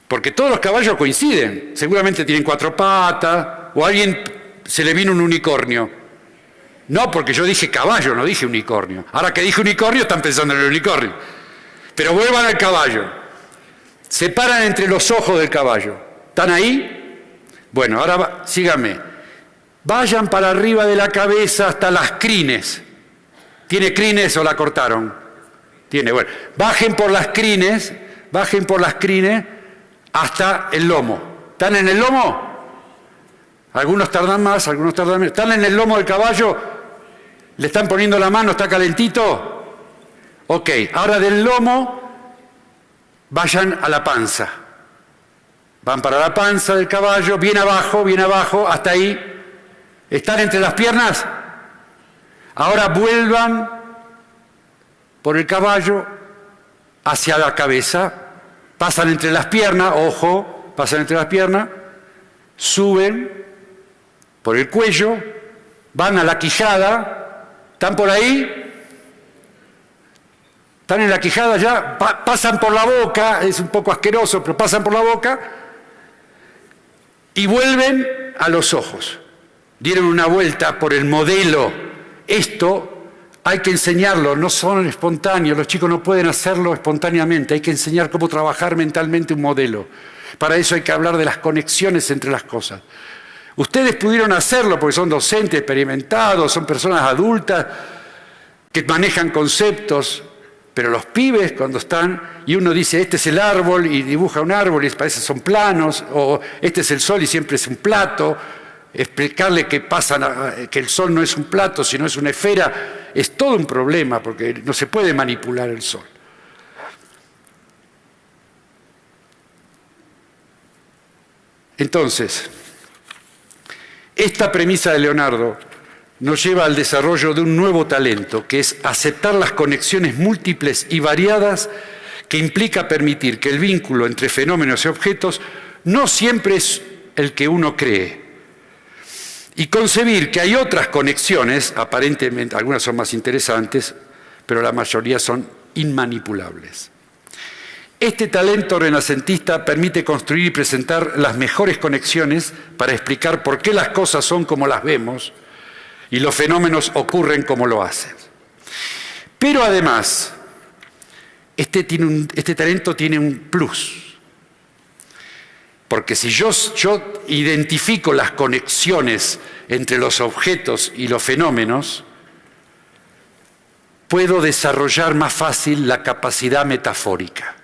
Porque todos los caballos coinciden. Seguramente tienen 4 patas, o a alguien se le vino un unicornio. No, porque yo dije caballo, no dije unicornio. Ahora que dije unicornio, están pensando en el unicornio. Pero vuelvan al caballo. Se paran entre los ojos del caballo. ¿Están ahí? Bueno, ahora síganme. Vayan para arriba de la cabeza hasta las crines. ¿Tiene crines o la cortaron? Tiene, bueno. Bajen por las crines hasta el lomo. ¿Están en el lomo? Algunos tardan más, algunos tardan menos. ¿Están en el lomo del caballo? ¿Le están poniendo la mano? ¿Está calentito? Ok, ahora del lomo vayan a la panza. Van para la panza del caballo, bien abajo, hasta ahí. ¿Están entre las piernas? Ahora vuelvan por el caballo hacia la cabeza. Pasan entre las piernas, ojo, pasan entre las piernas. Suben por el cuello, van a la quijada. ¿Están por ahí? ¿Están en la quijada ya? Pasan por la boca, es un poco asqueroso, pero pasan por la boca. Y vuelven a los ojos. Dieron una vuelta por el modelo. Esto hay que enseñarlo, no son espontáneos, los chicos no pueden hacerlo espontáneamente, hay que enseñar cómo trabajar mentalmente un modelo. Para eso hay que hablar de las conexiones entre las cosas. Ustedes pudieron hacerlo porque son docentes experimentados, son personas adultas que manejan conceptos, pero los pibes cuando están, y uno dice, este es el árbol, y dibuja un árbol y parece que son planos, o este es el sol y siempre es un plato, explicarle que el sol no es un plato, sino es una esfera, es todo un problema, porque no se puede manipular el sol. Entonces, esta premisa de Leonardo nos lleva al desarrollo de un nuevo talento, que es aceptar las conexiones múltiples y variadas que implica permitir que el vínculo entre fenómenos y objetos no siempre es el que uno cree, y concebir que hay otras conexiones, aparentemente algunas son más interesantes, pero la mayoría son inmanipulables. Este talento renacentista permite construir y presentar las mejores conexiones para explicar por qué las cosas son como las vemos y los fenómenos ocurren como lo hacen. Pero además, este talento tiene un plus. Porque si yo identifico las conexiones entre los objetos y los fenómenos, puedo desarrollar más fácil la capacidad metafórica,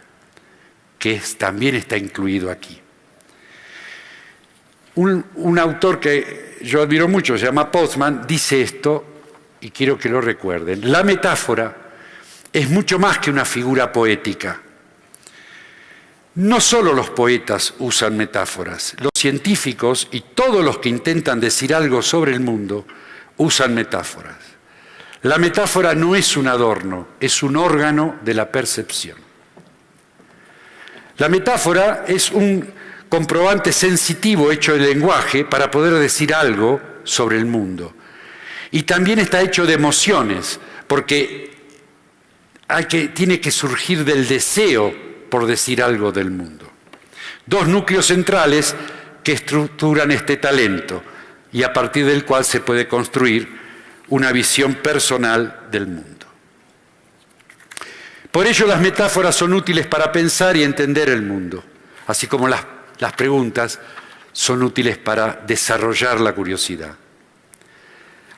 que también está incluido aquí. Un autor que yo admiro mucho, se llama Postman, dice esto, y quiero que lo recuerden. La metáfora es mucho más que una figura poética. No solo los poetas usan metáforas, los científicos y todos los que intentan decir algo sobre el mundo usan metáforas. La metáfora no es un adorno, es un órgano de la percepción. La metáfora es un comprobante sensitivo hecho de lenguaje para poder decir algo sobre el mundo. Y también está hecho de emociones, porque tiene que surgir del deseo por decir algo del mundo. Dos núcleos centrales que estructuran este talento y a partir del cual se puede construir una visión personal del mundo. Por ello las metáforas son útiles para pensar y entender el mundo, así como las preguntas son útiles para desarrollar la curiosidad.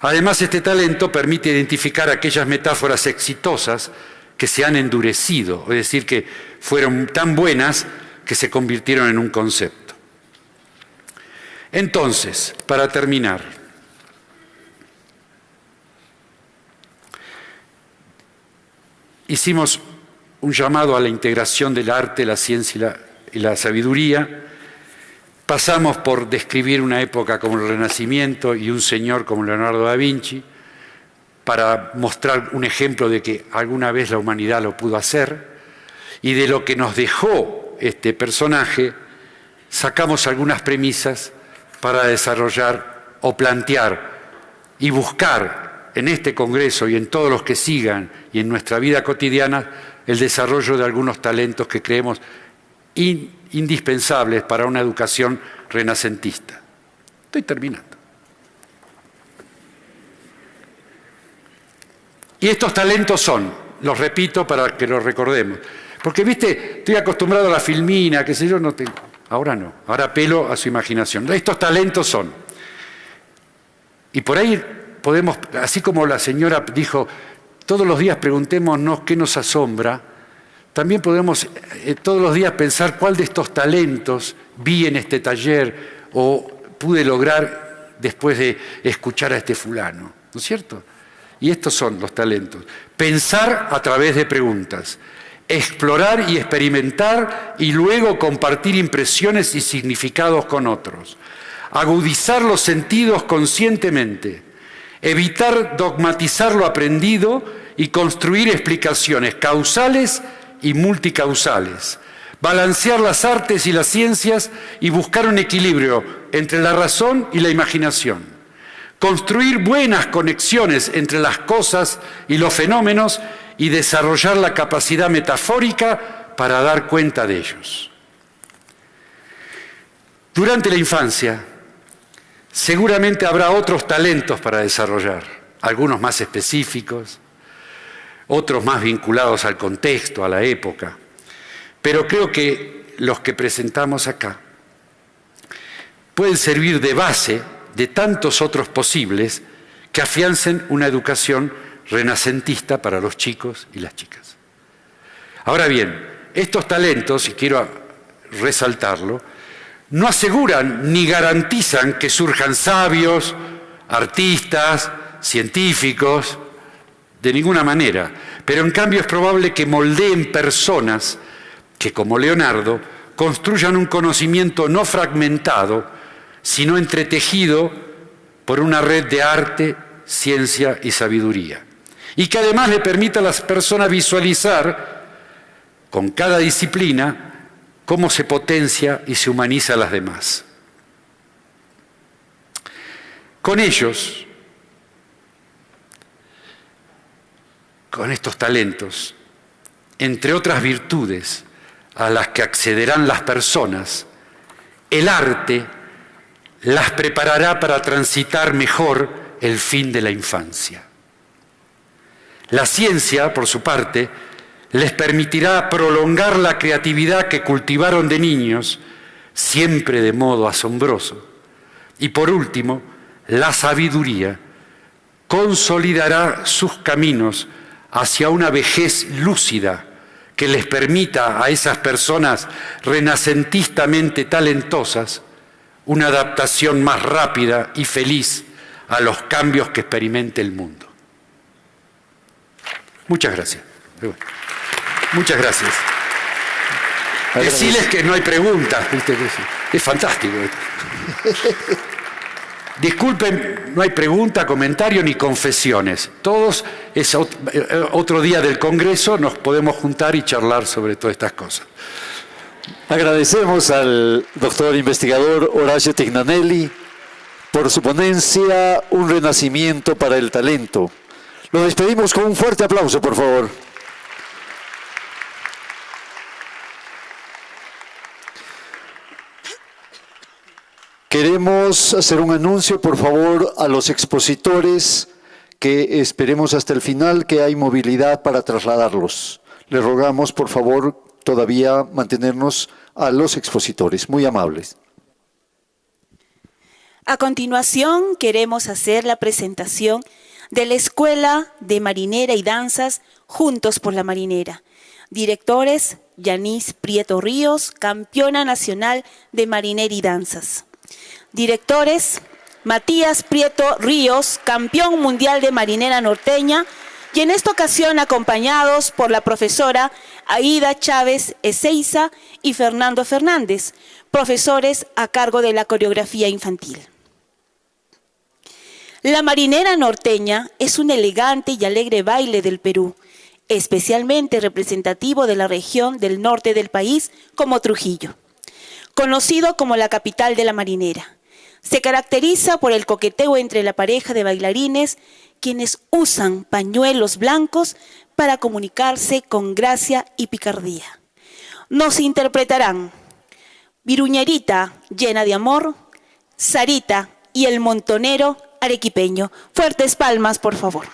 Además, este talento permite identificar aquellas metáforas exitosas que se han endurecido, es decir, que fueron tan buenas que se convirtieron en un concepto. Entonces, para terminar, hicimos un llamado a la integración del arte, la ciencia y la sabiduría. Pasamos por describir una época como el Renacimiento y un señor como Leonardo da Vinci, para mostrar un ejemplo de que alguna vez la humanidad lo pudo hacer, y de lo que nos dejó este personaje, sacamos algunas premisas para desarrollar o plantear y buscar en este Congreso y en todos los que sigan y en nuestra vida cotidiana el desarrollo de algunos talentos que creemos indispensables para una educación renacentista. Estoy terminando. Y estos talentos son, los repito para que los recordemos, porque viste, estoy acostumbrado a la filmina, qué sé yo, no tengo, ahora no, ahora apelo a su imaginación. Estos talentos son, y por ahí podemos, así como la señora dijo, todos los días preguntémonos qué nos asombra, también podemos todos los días pensar cuál de estos talentos vi en este taller o pude lograr después de escuchar a este fulano, ¿no es cierto? Y estos son los talentos. Pensar a través de preguntas, explorar y experimentar y luego compartir impresiones y significados con otros, agudizar los sentidos conscientemente, evitar dogmatizar lo aprendido y construir explicaciones causales y multicausales, balancear las artes y las ciencias y buscar un equilibrio entre la razón y la imaginación. Construir buenas conexiones entre las cosas y los fenómenos y desarrollar la capacidad metafórica para dar cuenta de ellos. Durante la infancia, seguramente habrá otros talentos para desarrollar, algunos más específicos, otros más vinculados al contexto, a la época. Pero creo que los que presentamos acá pueden servir de base de tantos otros posibles que afiancen una educación renacentista para los chicos y las chicas. Ahora bien, estos talentos, y quiero resaltarlo, no aseguran ni garantizan que surjan sabios, artistas, científicos, de ninguna manera, pero en cambio es probable que moldeen personas que, como Leonardo, construyan un conocimiento no fragmentado, sino entretejido por una red de arte, ciencia y sabiduría, y que además le permita a las personas visualizar con cada disciplina cómo se potencia y se humaniza a las demás. Con ellos, con estos talentos, entre otras virtudes a las que accederán las personas, el arte las preparará para transitar mejor el fin de la infancia. La ciencia, por su parte, les permitirá prolongar la creatividad que cultivaron de niños, siempre de modo asombroso. Y por último, la sabiduría consolidará sus caminos hacia una vejez lúcida que les permita a esas personas renacentistamente talentosas una adaptación más rápida y feliz a los cambios que experimente el mundo. Muchas gracias. Muchas gracias. Decirles que no hay preguntas, ¿viste? Es fantástico esto. Disculpen, no hay pregunta, comentario ni confesiones. Todos, es otro día del Congreso, nos podemos juntar y charlar sobre todas estas cosas. Agradecemos al doctor investigador Horacio Tignanelli por su ponencia Un renacimiento para el talento. Lo despedimos con un fuerte aplauso, por favor. Queremos hacer un anuncio, por favor, a los expositores, que esperemos hasta el final que hay movilidad para trasladarlos. Les rogamos, por favor, todavía mantenernos a los expositores. Muy amables. A continuación, queremos hacer la presentación de la Escuela de Marinera y Danzas Juntos por la Marinera. Directores, Yanis Prieto Ríos, campeona nacional de Marinera y Danzas. Directores, Matías Prieto Ríos, campeón mundial de marinera norteña, y en esta ocasión acompañados por la profesora Aida Chávez Ezeiza y Fernando Fernández, profesores a cargo de la coreografía infantil. La marinera norteña es un elegante y alegre baile del Perú, especialmente representativo de la región del norte del país como Trujillo, conocido como la capital de la marinera. Se caracteriza por el coqueteo entre la pareja de bailarines, quienes usan pañuelos blancos para comunicarse con gracia y picardía. Nos interpretarán Viruñerita llena de amor, Sarita y el montonero arequipeño. Fuertes palmas, por favor.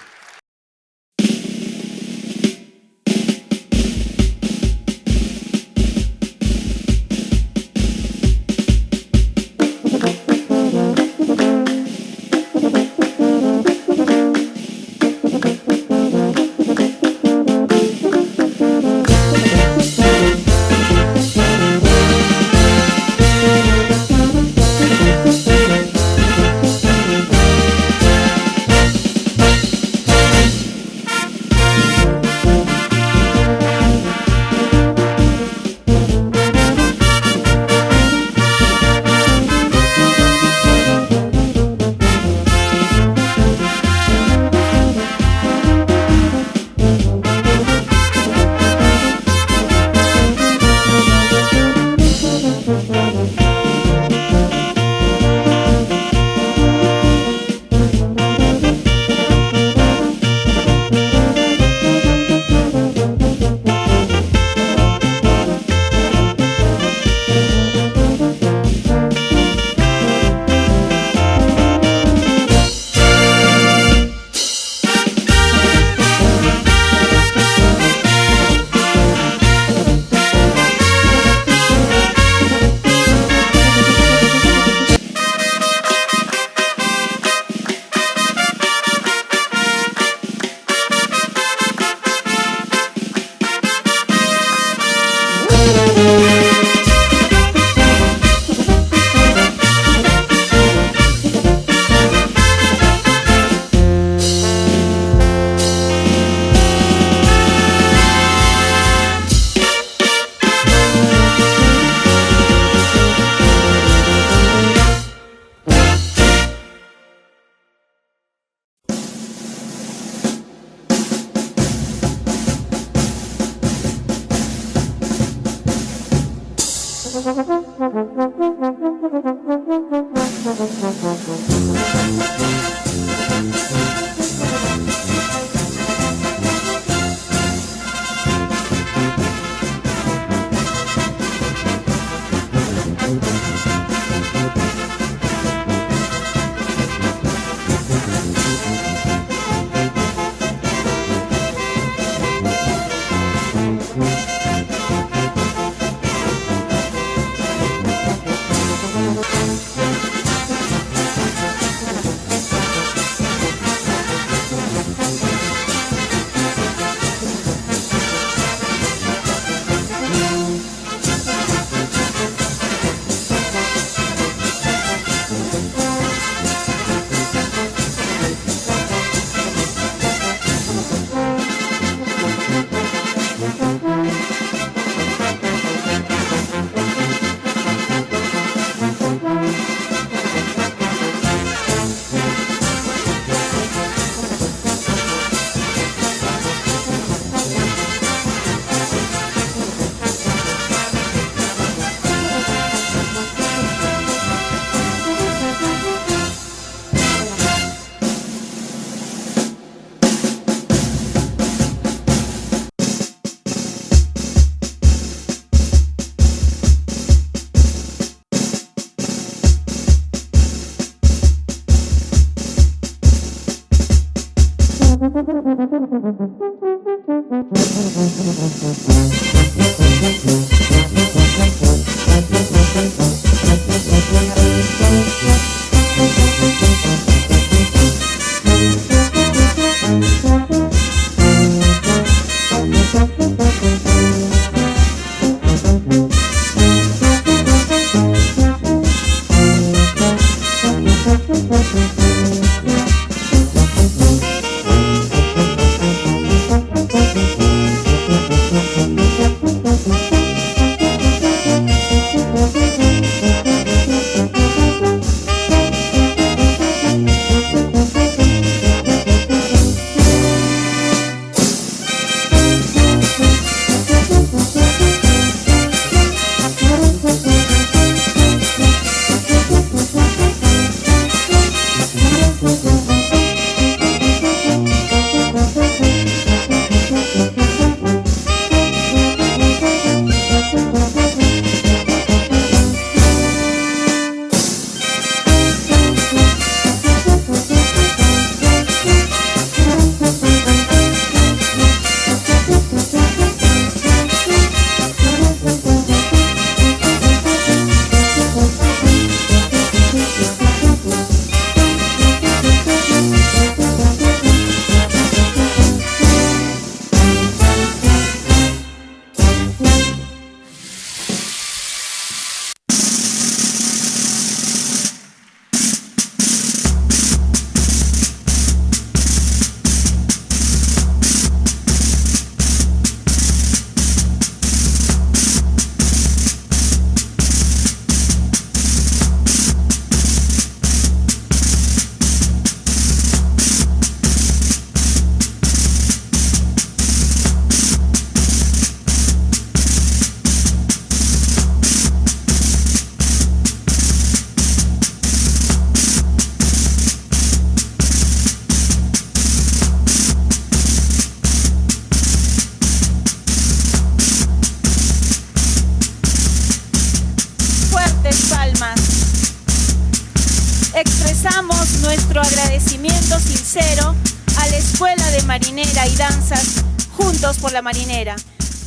Expresamos nuestro agradecimiento sincero a la Escuela de Marinera y Danzas Juntos por la Marinera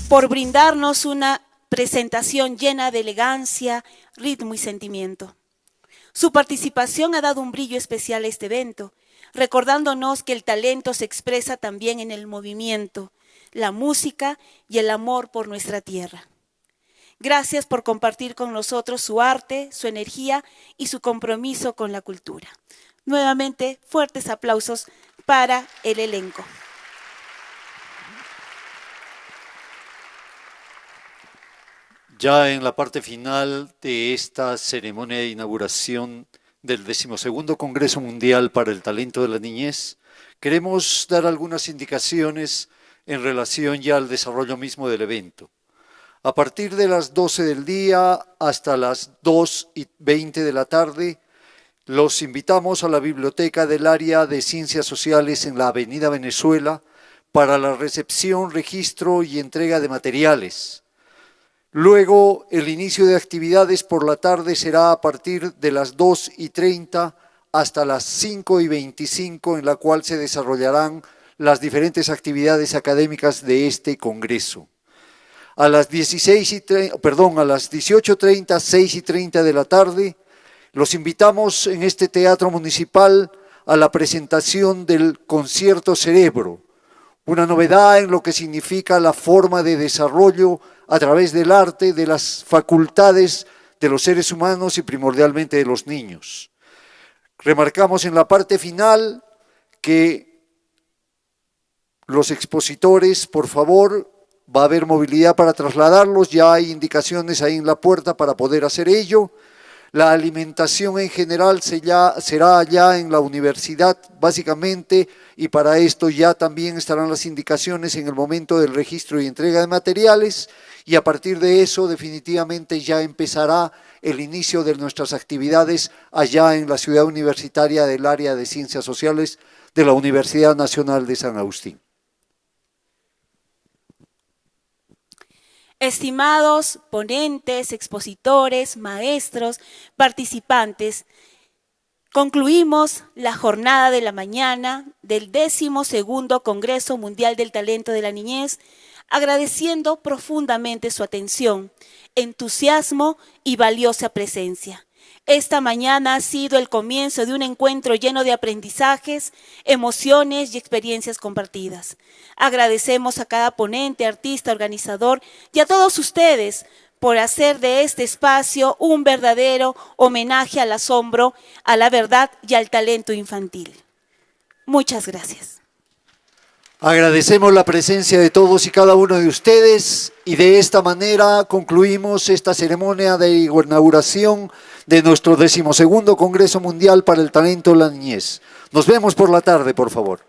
por brindarnos una presentación llena de elegancia, ritmo y sentimiento. Su participación ha dado un brillo especial a este evento, recordándonos que el talento se expresa también en el movimiento, la música y el amor por nuestra tierra. Gracias por compartir con nosotros su arte, su energía y su compromiso con la cultura. Nuevamente, fuertes aplausos para el elenco. Ya en la parte final de esta ceremonia de inauguración del 12º Congreso Mundial para el Talento de la Niñez, queremos dar algunas indicaciones en relación ya al desarrollo mismo del evento. A partir de las 12 del día hasta las 2:20 de la tarde, los invitamos a la biblioteca del área de Ciencias Sociales en la Avenida Venezuela para la recepción, registro y entrega de materiales. Luego, el inicio de actividades por la tarde será a partir de las 2:30 hasta las 5:25, en la cual se desarrollarán las diferentes actividades académicas de este congreso. A las 18:30, 6:30 de la tarde, los invitamos en este teatro municipal a la presentación del Concierto Cerebro, una novedad en lo que significa la forma de desarrollo a través del arte de las facultades de los seres humanos y primordialmente de los niños. Remarcamos en la parte final que los expositores, por favor, va a haber movilidad para trasladarlos, ya hay indicaciones ahí en la puerta para poder hacer ello. La alimentación en general será ya en la universidad, básicamente, y para esto ya también estarán las indicaciones en el momento del registro y entrega de materiales, y a partir de eso definitivamente ya empezará el inicio de nuestras actividades allá en la ciudad universitaria del área de Ciencias Sociales de la Universidad Nacional de San Agustín. Estimados ponentes, expositores, maestros, participantes, concluimos la jornada de la mañana del 12º Congreso Mundial del Talento de la Niñez, agradeciendo profundamente su atención, entusiasmo y valiosa presencia. Esta mañana ha sido el comienzo de un encuentro lleno de aprendizajes, emociones y experiencias compartidas. Agradecemos a cada ponente, artista, organizador y a todos ustedes por hacer de este espacio un verdadero homenaje al asombro, a la verdad y al talento infantil. Muchas gracias. Agradecemos la presencia de todos y cada uno de ustedes y de esta manera concluimos esta ceremonia de inauguración de nuestro 12º Congreso Mundial para el Talento de la Niñez. Nos vemos por la tarde, por favor.